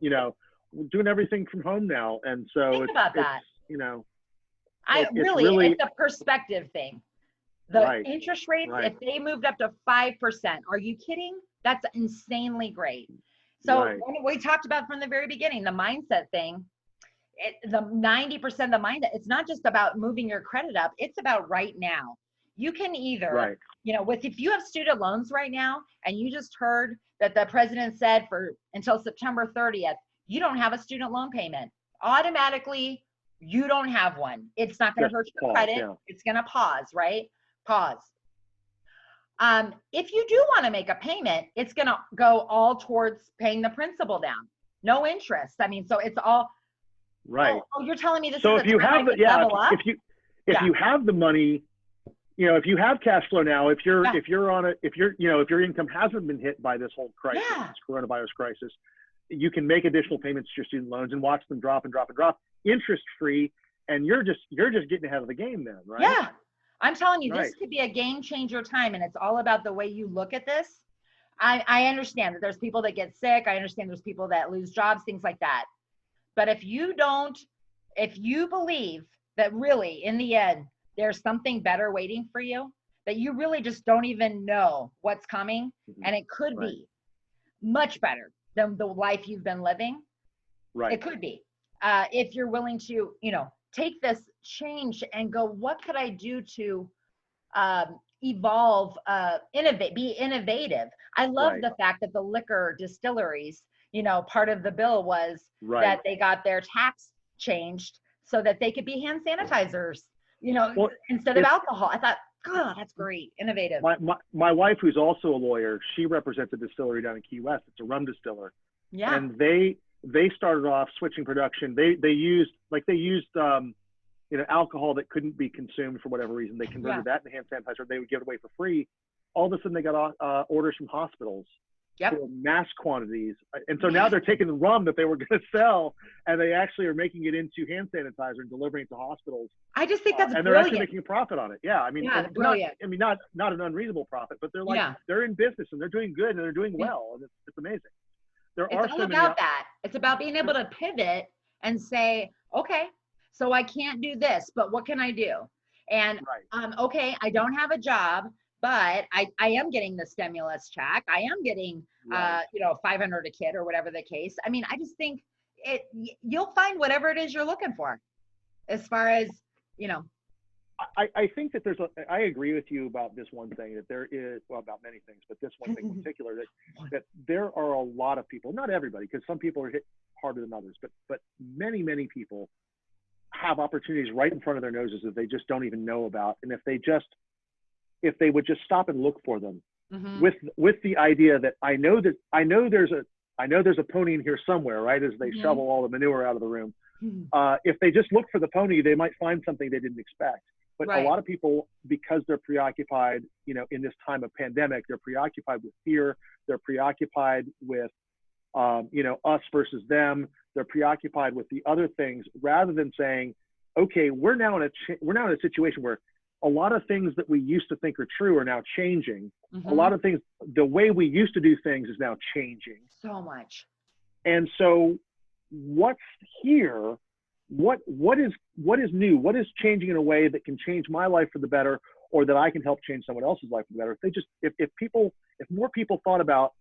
doing everything from home now. And so think about that. It's it's a perspective thing. The interest rates, if they moved up to 5%, are you kidding? That's insanely great. So we talked about from the very beginning, the mindset thing, the 90% of the mindset, it's not just about moving your credit up. It's about right now. You can either, if you have student loans right now, and you just heard that the president said until September 30th, you don't have a student loan payment. Automatically, you don't have one. It's not going to hurt your credit. Yeah. It's going to pause, right? Pause. If you do want to make a payment, it's going to go all towards paying the principal down. No interest. I mean, so it's all right. Oh, you're telling me this is if you have you have the money, if you have cash flow now, if your income hasn't been hit by this whole crisis, this coronavirus crisis, you can make additional payments to your student loans and watch them drop and drop and drop, interest free, and you're just getting ahead of the game then, right? Yeah, I'm telling you, this could be a game changer time, and it's all about the way you look at this. I understand that there's people that get sick. I understand there's people that lose jobs, things like that. But if you believe that really in the end there's something better waiting for you, that you really just don't even know what's coming, and it could be much better than the life you've been living. Right. It could be. If you're willing to, take this change and go, what could I do to evolve, innovate, be innovative? I love the fact that the liquor distilleries, part of the bill was that they got their tax changed so that they could be hand sanitizers, instead of alcohol. I thought, God, that's great. Innovative. My wife, who's also a lawyer, she represents a distillery down in Key West. It's a rum distiller. Yeah. And they started off switching production. They used alcohol that couldn't be consumed for whatever reason. They converted that into hand sanitizer. They would give it away for free. All of a sudden they got orders from hospitals for mass quantities. And so now they're taking the rum that they were going to sell, and they actually are making it into hand sanitizer and delivering it to hospitals. I just think that's and brilliant. They're actually making a profit on it. Yeah. I mean, brilliant. Not an unreasonable profit, but they're they're in business and they're doing good and they're doing well. And it's amazing. It's all about that. It's about being able to pivot and say, okay, so I can't do this, but what can I do? And okay, I don't have a job, but I am getting the stimulus check. I am getting, Right. 500 a kid or whatever the case. I mean, I just think you'll find whatever it is you're looking for as far as, you know, I think that I agree with you about this one thing, that there is, well, about many things, but this one thing in particular, that there are a lot of people, not everybody, because some people are hit harder than others, but many, many people have opportunities right in front of their noses that they just don't even know about. And if they would just stop and look for them with the idea that I know there's a pony in here somewhere, right? As they shovel all the manure out of the room. If they just look for the pony, they might find something they didn't expect. But a lot of people, because they're preoccupied, in this time of pandemic, they're preoccupied with fear. They're preoccupied with, us versus them. They're preoccupied with the other things, rather than saying, okay, we're now in a situation where a lot of things that we used to think are true are now changing. A lot of things, the way we used to do things is now changing. So much. And so what's here, what is new, what is changing in a way that can change my life for the better, or that I can help change someone else's life for the better. If more people thought about,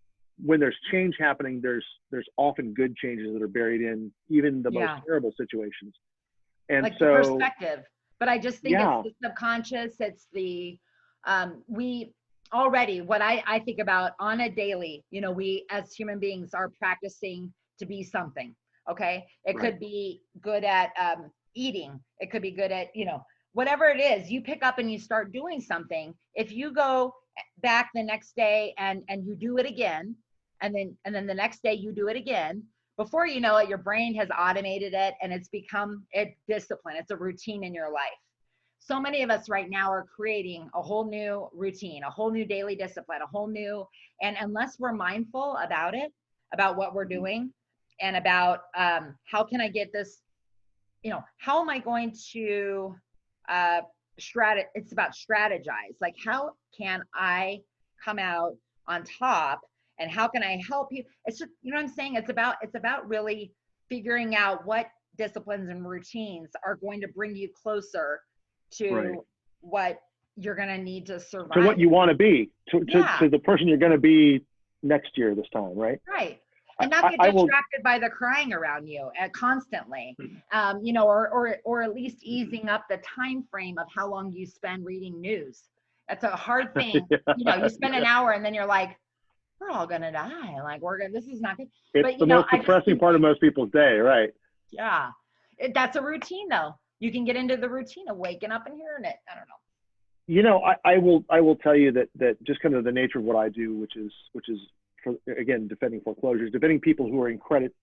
when there's change happening, there's often good changes that are buried in even the most terrible situations. And like so the perspective. But I just think it's the subconscious. It's the, we already, what I think about on a daily, we as human beings are practicing to be something. Okay. It could be good at eating. It could be good at, whatever it is, you pick up and you start doing something. If you go back the next day and you do it again, and then the next day you do it again, before you know it, your brain has automated it and it's become a discipline. It's a routine in your life. So many of us right now are creating a whole new routine, a whole new daily discipline, and unless we're mindful about it, about what we're doing, and about how can I get this, how am I going to it's about strategize. Like, how can I come out on top, and how can I help you? It's just, what I'm saying? It's about really figuring out what disciplines and routines are going to bring you closer to what you're going to need to survive. To what you want to be, to the person you're going to be next year, this time, right? Right. And not get distracted by the crying around you constantly, or at least easing up the time frame of how long you spend reading news. That's a hard thing. You spend an hour and then you're like, we're all gonna die. Like, this is not good. It's the most depressing part of most people's day, right? Yeah, that's a routine though. You can get into the routine of waking up and hearing it. I don't know. I will tell you that just kind of the nature of what I do, which is again, defending foreclosures, defending people who are in credit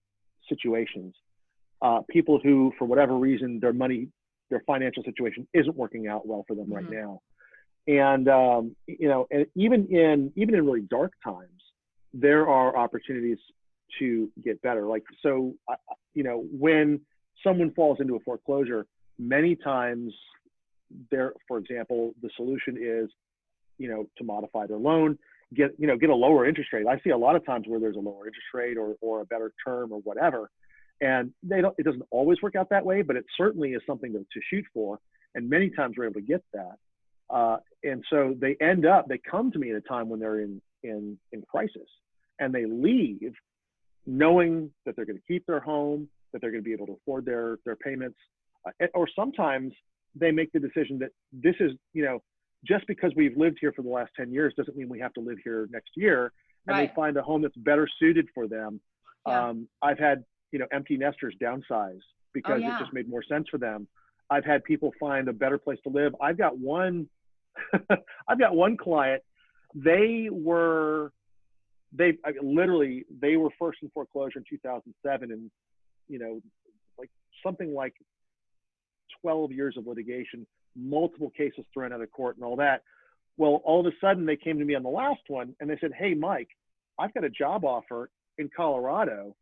situations, people who, for whatever reason, their financial situation isn't working out well for them right now. And, and even in really dark times, there are opportunities to get better. Like, so, when someone falls into a foreclosure, many times for example, the solution is, to modify their loan, get a lower interest rate. I see a lot of times where there's a lower interest rate or a better term or whatever. And it doesn't always work out that way, but it certainly is something to shoot for. And many times we're able to get that. And so they come to me at a time when they're in crisis, and they leave knowing that they're going to keep their home, that they're going to be able to afford their payments. Or sometimes they make the decision that this is, just because we've lived here for the last 10 years doesn't mean we have to live here next year. And they find a home that's better suited for them. Yeah. I've had, empty nesters downsize because it just made more sense for them. I've had people find a better place to live. I've got one client. They were first in foreclosure in 2007, and something like 12 years of litigation, multiple cases thrown out of court and all that. Well, all of a sudden they came to me on the last one and they said, "Hey, Mike, I've got a job offer in Colorado.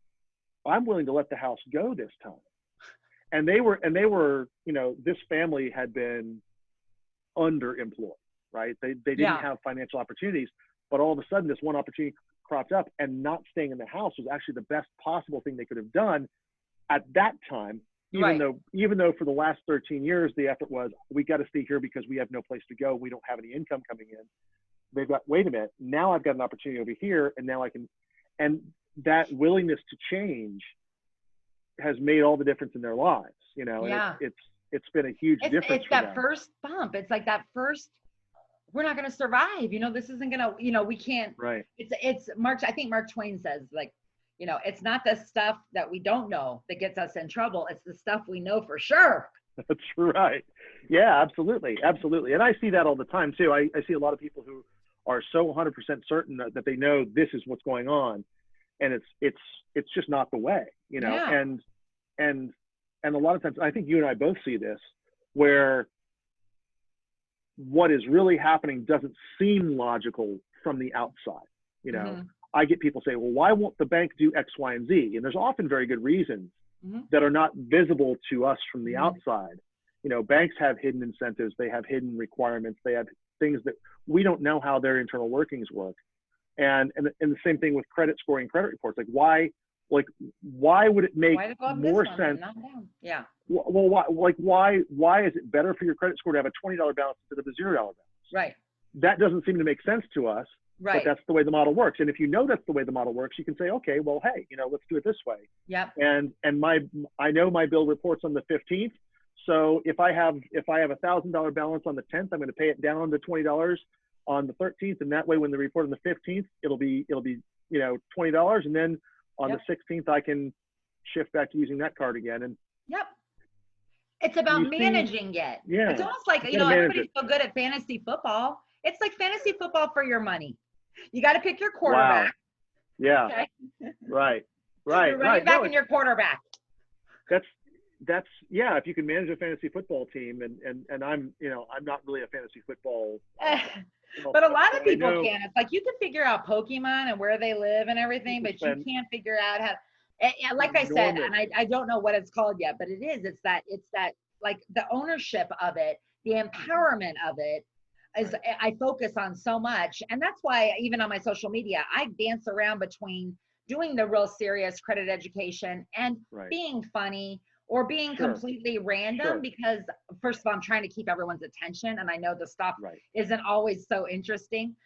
I'm willing to let the house go this time." And they were, this family had been underemployed, right? They didn't have financial opportunities, but all of a sudden this one opportunity cropped up, and not staying in the house was actually the best possible thing they could have done at that time. Even though for the last 13 years, the effort was, we got to stay here because we have no place to go. We don't have any income coming in. they've got, wait a minute, now I've got an opportunity over here, and now I can, and that willingness to change has made all the difference in their lives, you know. Yeah. And it's been a huge difference. It's that first bump. It's like that first, we're not going to survive. You know, this isn't going to, you know, we can't. Right. It's Mark. I think Mark Twain says, like, you know, it's not the stuff that we don't know that gets us in trouble. It's the stuff we know for sure. That's right. Yeah, absolutely. Absolutely. And I see that all the time too. I see a lot of people who are so 100% certain that they know this is what's going on, and it's just not the way, you know. Yeah. And a lot of times, I think you and I both see this, where what is really happening doesn't seem logical from the outside. You know, Mm-hmm. I get people say, well, why won't the bank do X, Y, and Z? And there's often very good reasons Mm-hmm. that are not visible to us from the Mhm. outside. You know, banks have hidden incentives, they have hidden requirements, they have things that we don't know how their internal workings work. And the same thing with credit scoring, credit reports. Like why would it make Why to go up more this one sense? and not down? Yeah. Well, why is it better for your credit score to have a $20 balance instead of a $0 balance? Right. That doesn't seem to make sense to us. Right. But that's the way the model works. And if you know that's the way the model works, you can say, okay, well, hey, you know, let's do it this way. Yep. And I know my bill reports on the 15th. So if I have $1,000 balance on the 10th, I'm going to pay it down to $20 on the 13th. And that way, when they report on the 15th, it'll be, you know, $20. And then on Yep. the 16th, I can shift back to using that card again. And Yep. It's about You see- managing it. yeah, It's almost like, you you know, gotta manage everybody's so good at fantasy football. It's like fantasy football for your money. You got to pick your quarterback. yeah, Okay. right, Your running right. back No, and your quarterback. that's yeah. If you can manage a fantasy football team, and I'm, you know, I'm not really a fantasy football. But a lot of I people know- can. It's like you can figure out Pokemon and where they live and everything, but you can't figure out how. And like I said, and I don't know what it's called yet, but it is. It's that like the ownership of it, the empowerment of it is. I focus on so much, and that's why even on my social media, I dance around between doing the real serious credit education and Right. being funny or being Sure. completely random Sure. because first of all, I'm trying to keep everyone's attention, and I know the stuff Right. isn't always so interesting.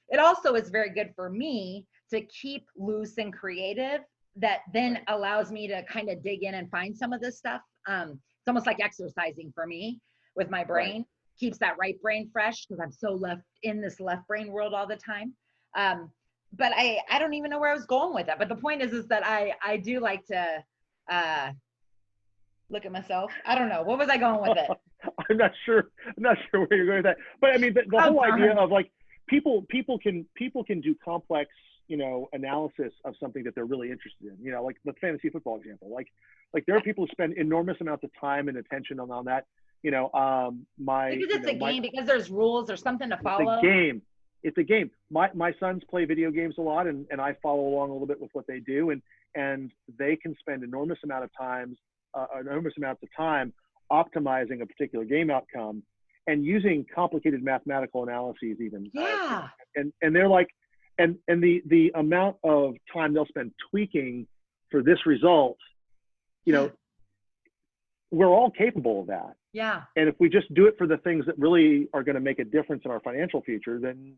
It also is very good for me to keep loose and creative. That then Right. allows me to kind of dig in and find some of this stuff. It's almost like exercising for me with my brain. Keeps that right brain fresh because I'm so left in this left brain world all the time. But I don't even know where I was going with that. But the point is that I do like to look at myself. I don't know. What was I going with it? I'm not sure where you're going with that. But I mean, the whole idea of like people can do complex, you know, analysis of something that they're really interested in. You know, like the fantasy football example. Like there are people who spend enormous amounts of time and attention on that. You know, Because it's a game, because there's rules, there's something to follow. It's a game. My sons play video games a lot, and I follow along a little bit with what they do, and they can spend enormous amounts of time optimizing a particular game outcome and using complicated mathematical analyses even. Yeah. And they're like, and the amount of time they'll spend tweaking for this result, you know, we're all capable of that. Yeah. And if we just do it for the things that really are going to make a difference in our financial future, then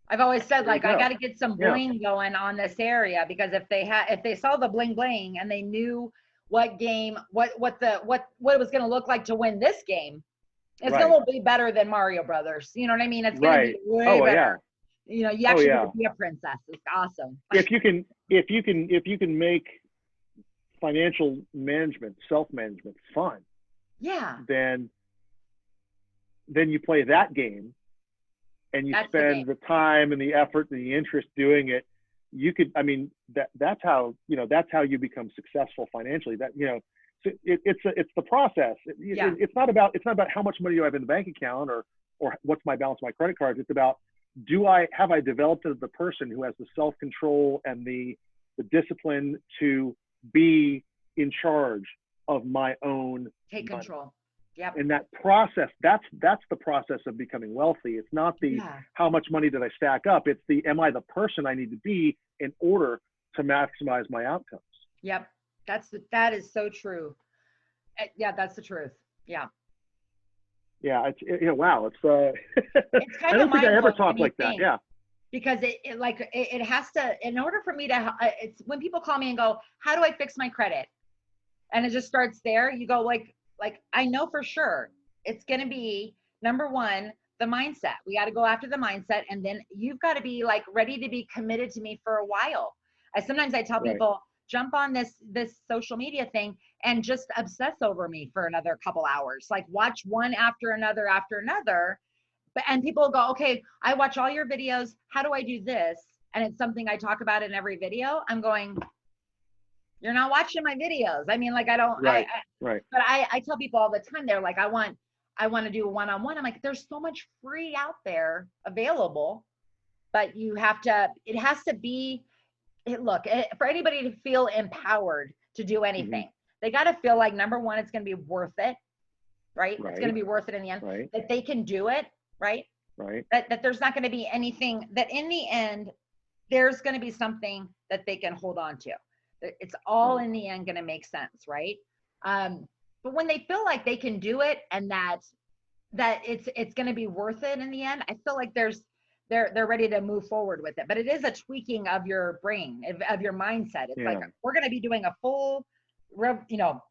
I've always said, like, I got to get some Yeah. bling going on this area, because if they saw the bling bling and they knew what game, what it was going to look like to win this game, it's Right. going to be better than Mario Brothers. You know what I mean? It's going to be way Oh, better. yeah. You know, you actually yeah. get to be a princess. It's awesome. If you can make financial management, self-management fun, Yeah. then you play that game and you That's the spend the time and the effort and the interest doing it. You could, I mean, that's how you become successful financially. That, you know, it's the process. Yeah. It's not about how much money do I have in the bank account or what's my balance on my credit cards. It's about, have I developed as the person who has the self-control and the discipline to be in charge of my own Take money. control. Yep. And that process, that's the process of becoming wealthy. It's not how much money did I stack up. It's am I the person I need to be in order to maximize my outcomes? Yep. That is so true. Yeah, that's the truth. Yeah. Yeah, wow, it's It's I kind of don't think I mind ever blowing when talked you like that. think, Yeah, because it has to, in order for me to, it's when people call me and go, how do I fix my credit? And it just starts there. You go like I know for sure it's going to be number one, the mindset. We got to go after the mindset, and then you've got to be like ready to be committed to me for a while. I tell right, people, jump on this social media thing and just obsess over me for another couple hours. Like watch one after another. But and people go, okay, I watch all your videos. How do I do this? And it's something I talk about in every video. I'm going, you're not watching my videos. I mean, like I don't, right, right. but I tell people all the time, they're like, I want to do a one-on-one. I'm like, there's so much free out there available, but you have to, it has to be, look, for anybody to feel empowered to do anything, they got to feel like, number one, it's going to be worth it, right? It's going to be worth it in the end, right, that they can do it, right? right. That there's not going to be anything that in the end, there's going to be something that they can hold on to. It's all in the end going to make sense, right? But when they feel like they can do it and that it's going to be worth it in the end, I feel like they're ready to move forward with it. But it is a tweaking of your brain, of your mindset. It's like we're going to be doing a full,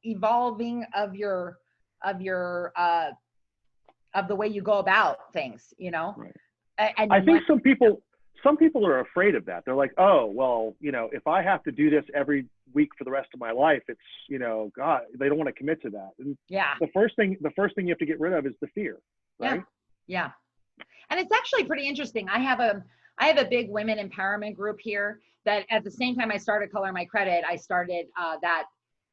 evolving of the way you go about things, Right. And I think some people are afraid of that. They're like, oh, well, if I have to do this every week for the rest of my life, it's, God, they don't want to commit to that. And the first thing you have to get rid of is the fear, right? Yeah. And it's actually pretty interesting. I have a big women empowerment group here that at the same time I started Color My Credit, I started that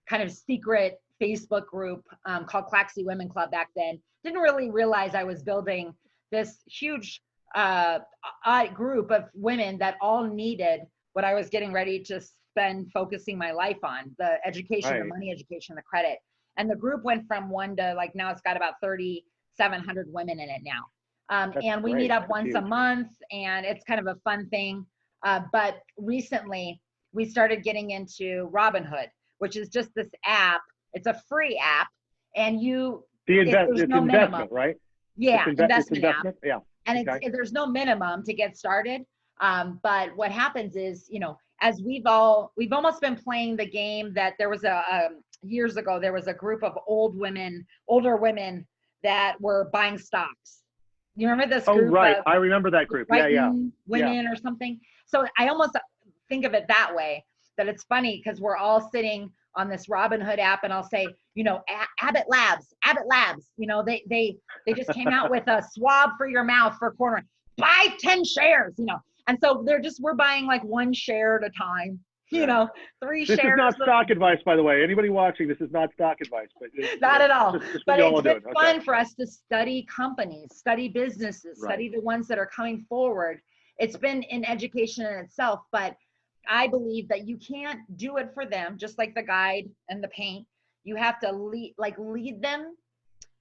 kind of secret Facebook group called Claxy Women Club back then. Didn't really realize I was building this huge group of women that all needed what I was getting ready to spend focusing my life on, the education, the money education, the credit. And the group went from one to like, now it's got about 3,700 women in it now. And we meet up once a month, and it's kind of a fun thing. But recently we started getting into Robinhood, which is just this app. It's a free app, and there's no minimum, right? Yeah, investment app. Yeah. And there's no minimum to get started. But what happens is, as we've almost been playing the game that there was years ago, there was a group of older women that were buying stocks. You remember this group? Oh, right. I remember that group. Women or something. So I almost think of it that way, that it's funny because we're all sitting on this Robinhood app, and I'll say, Abbott Labs, they just came out with a swab for your mouth for corner, buy 10 shares, and so we're buying like one share at a time, 3 shares. This is not stock advice, by the way. Anybody watching, this is not stock advice, but not at all. But it's been fun Okay. for us to study companies, study businesses, study the ones that are coming forward. It's been an education in itself, but I believe that you can't do it for them, just like the guide and the paint. You have to lead them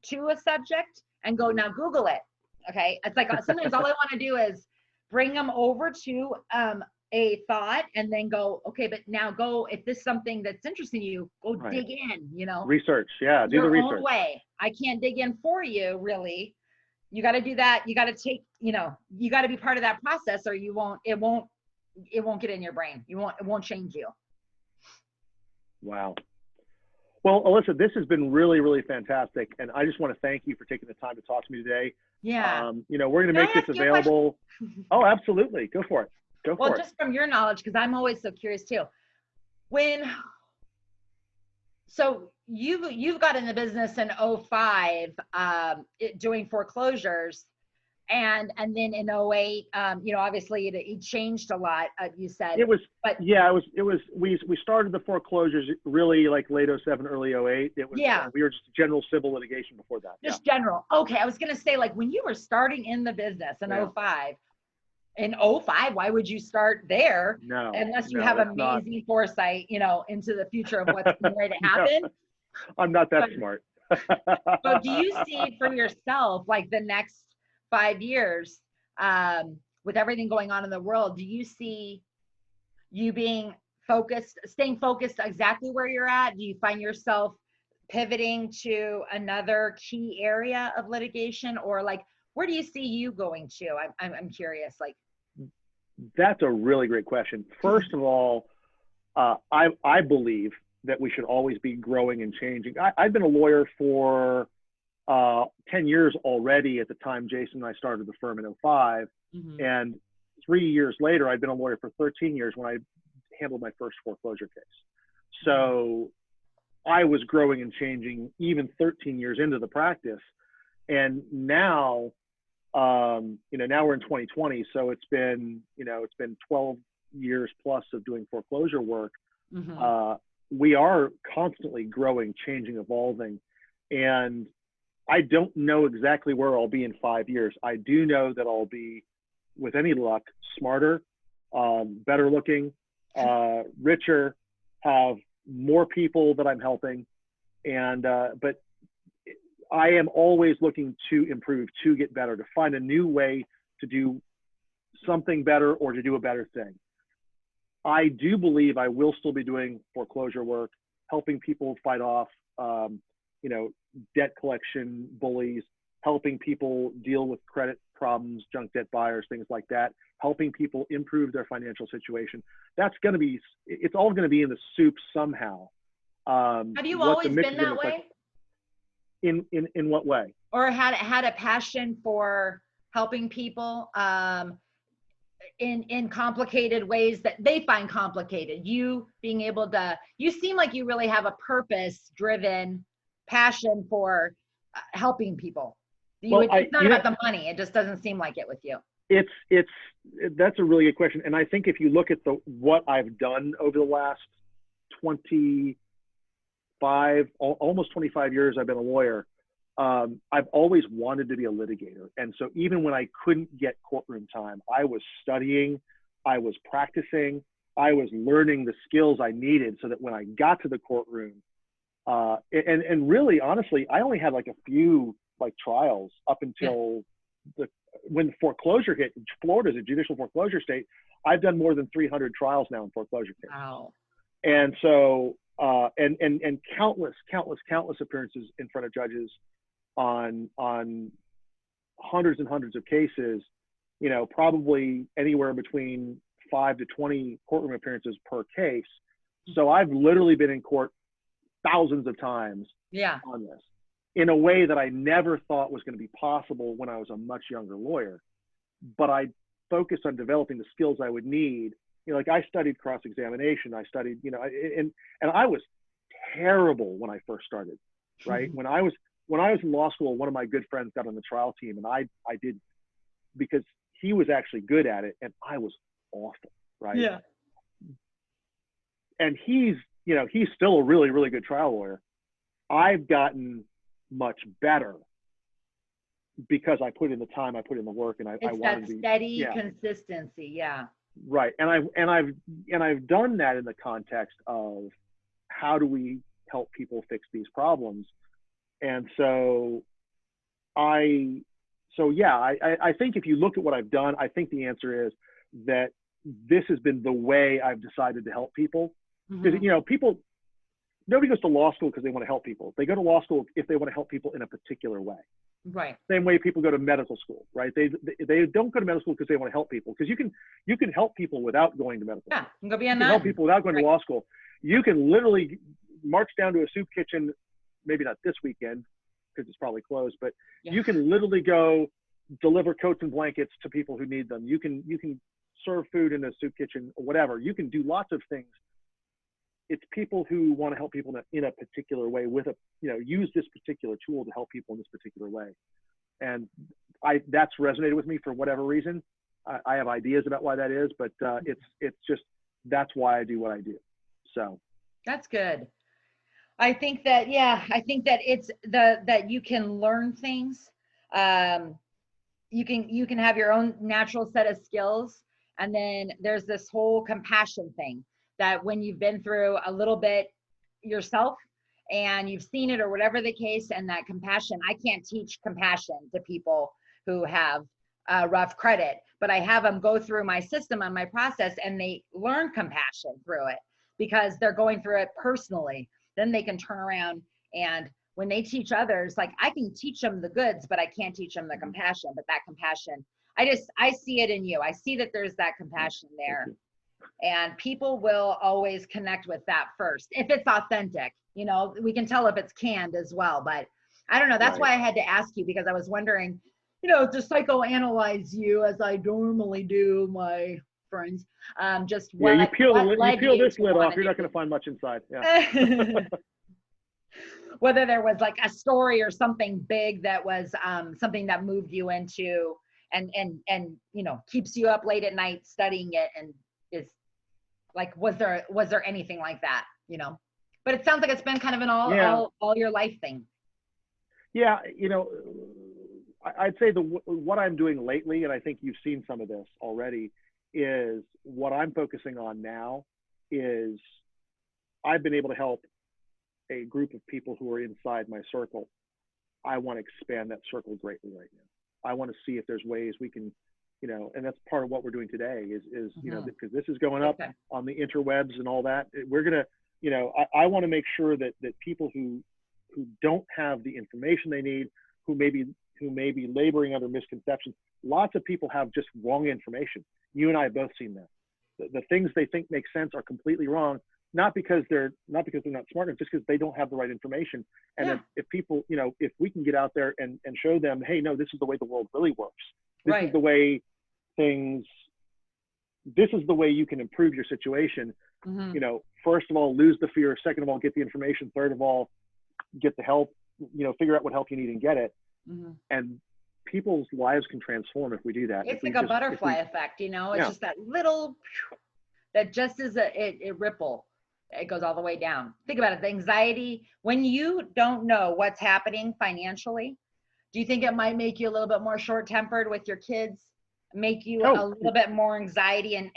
to a subject and go, now Google it. Okay. It's like sometimes all I want to do is bring them over to a thought and then go, okay, but now go, if this is something that's interesting to you, go dig in, Research. Yeah. Do the research. Own way. I can't dig in for you, really. You got to do that. You got to take, you got to be part of that process, or it won't get in your brain. It won't change you. Wow. Well, Alisa, this has been really, really fantastic. And I just want to thank you for taking the time to talk to me today. Yeah. We're going to make this available. Oh, absolutely. Go for it. Well, just from your knowledge, because I'm always so curious too. So you've got in the business in 2005, doing foreclosures. And then in 2008, obviously it changed a lot. You said it was, we started the foreclosures really like late 2007, early 2008. It was, we were just general civil litigation before that. Just general. Okay. I was going to say, like, when you were starting in the business in 2005, why would you start there? No, unless you have amazing foresight, into the future of what's going to happen. No, I'm not that smart. So do you see for yourself, like the next 5 years, with everything going on in the world, do you see you staying focused exactly where you're at? Do you find yourself pivoting to another key area of litigation, or like, where do you see you going to? I'm curious. Like, that's a really great question. First of all, I believe that we should always be growing and changing. I've been a lawyer for 10 years already at the time Jason and I started the firm in 2005. And 3 years later, I'd been a lawyer for 13 years when I handled my first foreclosure case. So I was growing and changing even 13 years into the practice. And now, now we're in 2020. So it's been 12 years plus of doing foreclosure work. We are constantly growing, changing, evolving. And I don't know exactly where I'll be in 5 years. I do know that I'll be, with any luck, smarter, better looking, richer, have more people that I'm helping. And, but I am always looking to improve, to get better, to find a new way to do something better or to do a better thing. I do believe I will still be doing foreclosure work, helping people fight off, debt collection bullies, helping people deal with credit problems, junk debt buyers, things like that, helping people improve their financial situation. That's going to be, it's all going to be in the soup somehow. Have you always been that way? In what way? Or had a passion for helping people in complicated ways that they find complicated? You being able to, you seem like you really have a purpose-driven passion for helping people. It's not about the money. It just doesn't seem like it with you. That's a really good question. And I think if you look at what I've done over the last almost 25 years I've been a lawyer, I've always wanted to be a litigator. And so even when I couldn't get courtroom time, I was studying, I was practicing, I was learning the skills I needed so that when I got to the courtroom, and really, honestly, I only had like a few trials up until when the foreclosure hit. Florida's a judicial foreclosure state. I've done more than 300 trials now in foreclosure cases. Wow. And so, and countless appearances in front of judges on hundreds and hundreds of cases, probably anywhere between 5 to 20 courtroom appearances per case. So I've literally been in court thousands of times on this in a way that I never thought was going to be possible when I was a much younger lawyer. But I focused on developing the skills I would need. I studied cross-examination. I studied, and I was terrible when I first started, right? When I was in law school, one of my good friends got on the trial team, and I did, because he was actually good at it and I was awful, right? Yeah. And he's still a really, really good trial lawyer. I've gotten much better because I put in the time, I put in the work, and I wanted to be steady consistency. Yeah. Right. And I've done that in the context of how do we help people fix these problems. And so I think if you look at what I've done, I think the answer is that this has been the way I've decided to help people. Because, nobody goes to law school because they want to help people. They go to law school if they want to help people in a particular way. Right. Same way people go to medical school, right? They don't go to medical school because they want to help people. Because you can help people without going to medical school. You can go be a nun. You can help people without going to law school. You can literally march down to a soup kitchen, maybe not this weekend because it's probably closed, but you can literally go deliver coats and blankets to people who need them. You can serve food in a soup kitchen or whatever. You can do lots of things. It's people who want to help people in a particular way with use this particular tool to help people in this particular way. And that's resonated with me for whatever reason. I have ideas about why that is, but it's just, that's why I do what I do. So. That's good. I think that it's that you can learn things. You can have your own natural set of skills. And then there's this whole compassion thing that when you've been through a little bit yourself and you've seen it or whatever the case, and that compassion, I can't teach compassion to people who have rough credit, but I have them go through my system and my process and they learn compassion through it because they're going through it personally. Then they can turn around And when they teach others, like I can teach them the goods, but I can't teach them the compassion. But that compassion, I see it in you. I see that there's that compassion there. And people will always connect with that first. If it's authentic, you know, we can tell if it's canned as well. But I don't know. That's why I had to ask you, because I was wondering, you know, to psychoanalyze you as I normally do my friends. Just what, you peel this lid off, you're not going to do. find much inside. Yeah. Whether there was like a story or something big that was something that moved you into and you know, keeps you up late at night studying it, and is like, was there anything like that, you know? But it sounds like it's been kind of an all your life thing. Yeah, you know, I'd say what I'm doing lately, and I think you've seen some of this already, is what I'm focusing on now is I've been able to help a group of people who are inside my circle. I want to expand that circle greatly right now. I want to see if there's ways we can, you know, and that's part of what we're doing today is you know, because this is going up on the interwebs and all that. We're going to, you know, I want to make sure that people who don't have the information they need, who may be laboring under misconceptions. Lots of people have just wrong information. You and I have both seen that. The things they think make sense are completely wrong, not because they're not smart enough, just because they don't have the right information. And if people, you know, if we can get out there and show them, hey, no, this is the way the world really works. This is the way this is the way you can improve your situation. You know, first of all, lose the fear. Second of all, get the information. Third of all, get the help, you know, figure out what help you need and get it. And people's lives can transform if we do that. It's like a butterfly effect, you know, it's just that little, that just is a ripple. It goes all the way down. Think about it. The anxiety, when you don't know what's happening financially, do you think it might make you a little bit more short-tempered with your kids? Make you a little bit more anxiety and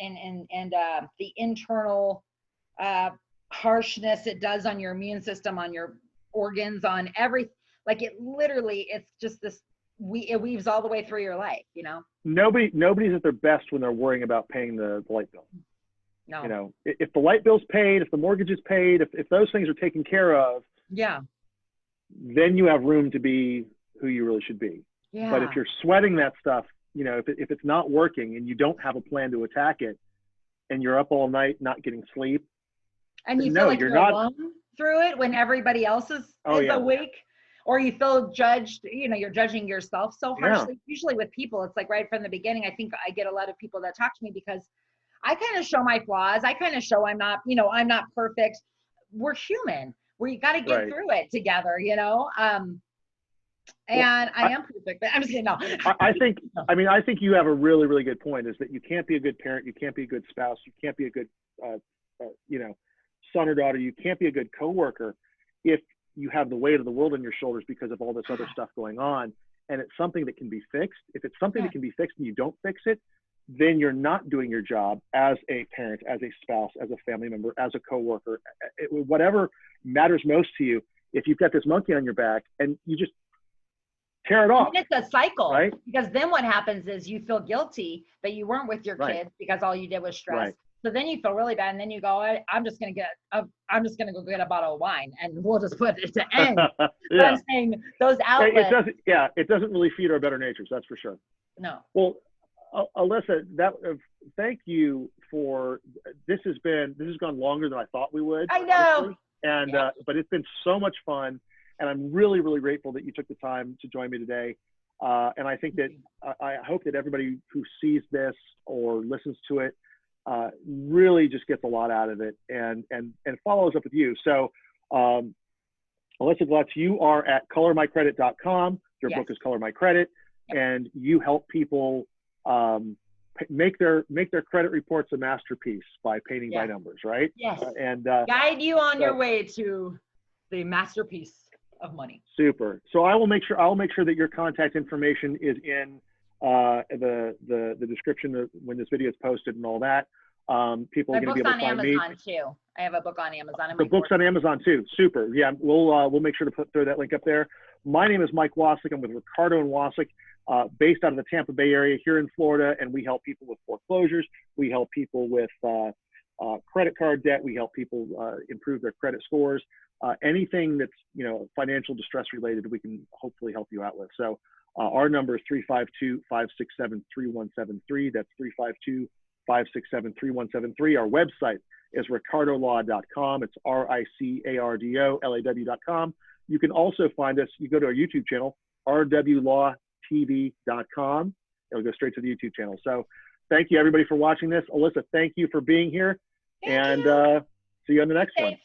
the internal harshness it does on your immune system, on your organs, on everything. Like it literally, it's just this, it weaves all the way through your life, you know? Nobody's at their best when they're worrying about paying the light bill. No. You know, if the light bill's paid, if the mortgage is paid, if those things are taken care of, then you have room to be who you really should be. But if you're sweating that stuff, you know, if it's not working and you don't have a plan to attack it, and you're up all night not getting sleep, and you feel like you're alone through it when everybody else is awake, or you feel judged, you know, you're judging yourself so harshly. Usually with people, it's like right from the beginning. I think I get a lot of people that talk to me because I kind of show my flaws. I kind of show I'm not perfect. We're human. We got to get through it together, you know? And I am perfect, but I'm just kidding. No. I think you have a really, really good point, is that you can't be a good parent. You can't be a good spouse. You can't be a good, you know, son or daughter. You can't be a good coworker if you have the weight of the world on your shoulders because of all this other stuff going on. And it's something that can be fixed. If it's something that can be fixed and you don't fix it, then you're not doing your job as a parent, as a spouse, as a family member, as a coworker, whatever matters most to you. If you've got this monkey on your back and you just tear it off. And it's a cycle, right? Because then what happens is you feel guilty that you weren't with your kids because all you did was stress. So then you feel really bad, and then you go, I'm just gonna go get a bottle of wine, and we'll just put it to end. But I'm saying those outlets. It doesn't really feed our better natures, that's for sure. No. Well, Alisa, thank you for this. Has gone longer than I thought we would. I know. Honestly. And but it's been so much fun, and I'm really, really grateful that you took the time to join me today. And I think that I hope that everybody who sees this or listens to it really just gets a lot out of it and follows up with you. So Alisa Glutz, you are at colormycredit.com. Your book is Color My Credit, and you help people make their credit reports a masterpiece by painting by numbers, right? Yes. And guide you on your way to the masterpiece of money. Super. So I'll make sure that your contact information is in the description when this video is posted and all that. People are going to be able to find me. My book's on Amazon too. I have a book on Amazon. The book's on Amazon too. Super. Yeah, we'll make sure to throw that link up there. My name is Mike Wasylik. I'm with Ricardo and Wasylik, based out of the Tampa Bay area here in Florida, and we help people with foreclosures. We help people with credit card debt. We help people improve their credit scores. Anything that's, you know, financial distress related, we can hopefully help you out with. So our number is 352-567-3173. That's 352-567-3173. Our website is ricardolaw.com. It's RICARDOLAW.com. You can also find us, you go to our YouTube channel, rwlawtv.com. It'll go straight to the YouTube channel. So thank you everybody for watching this. Alisa, thank you for being here. Thank and you. See you on the next one.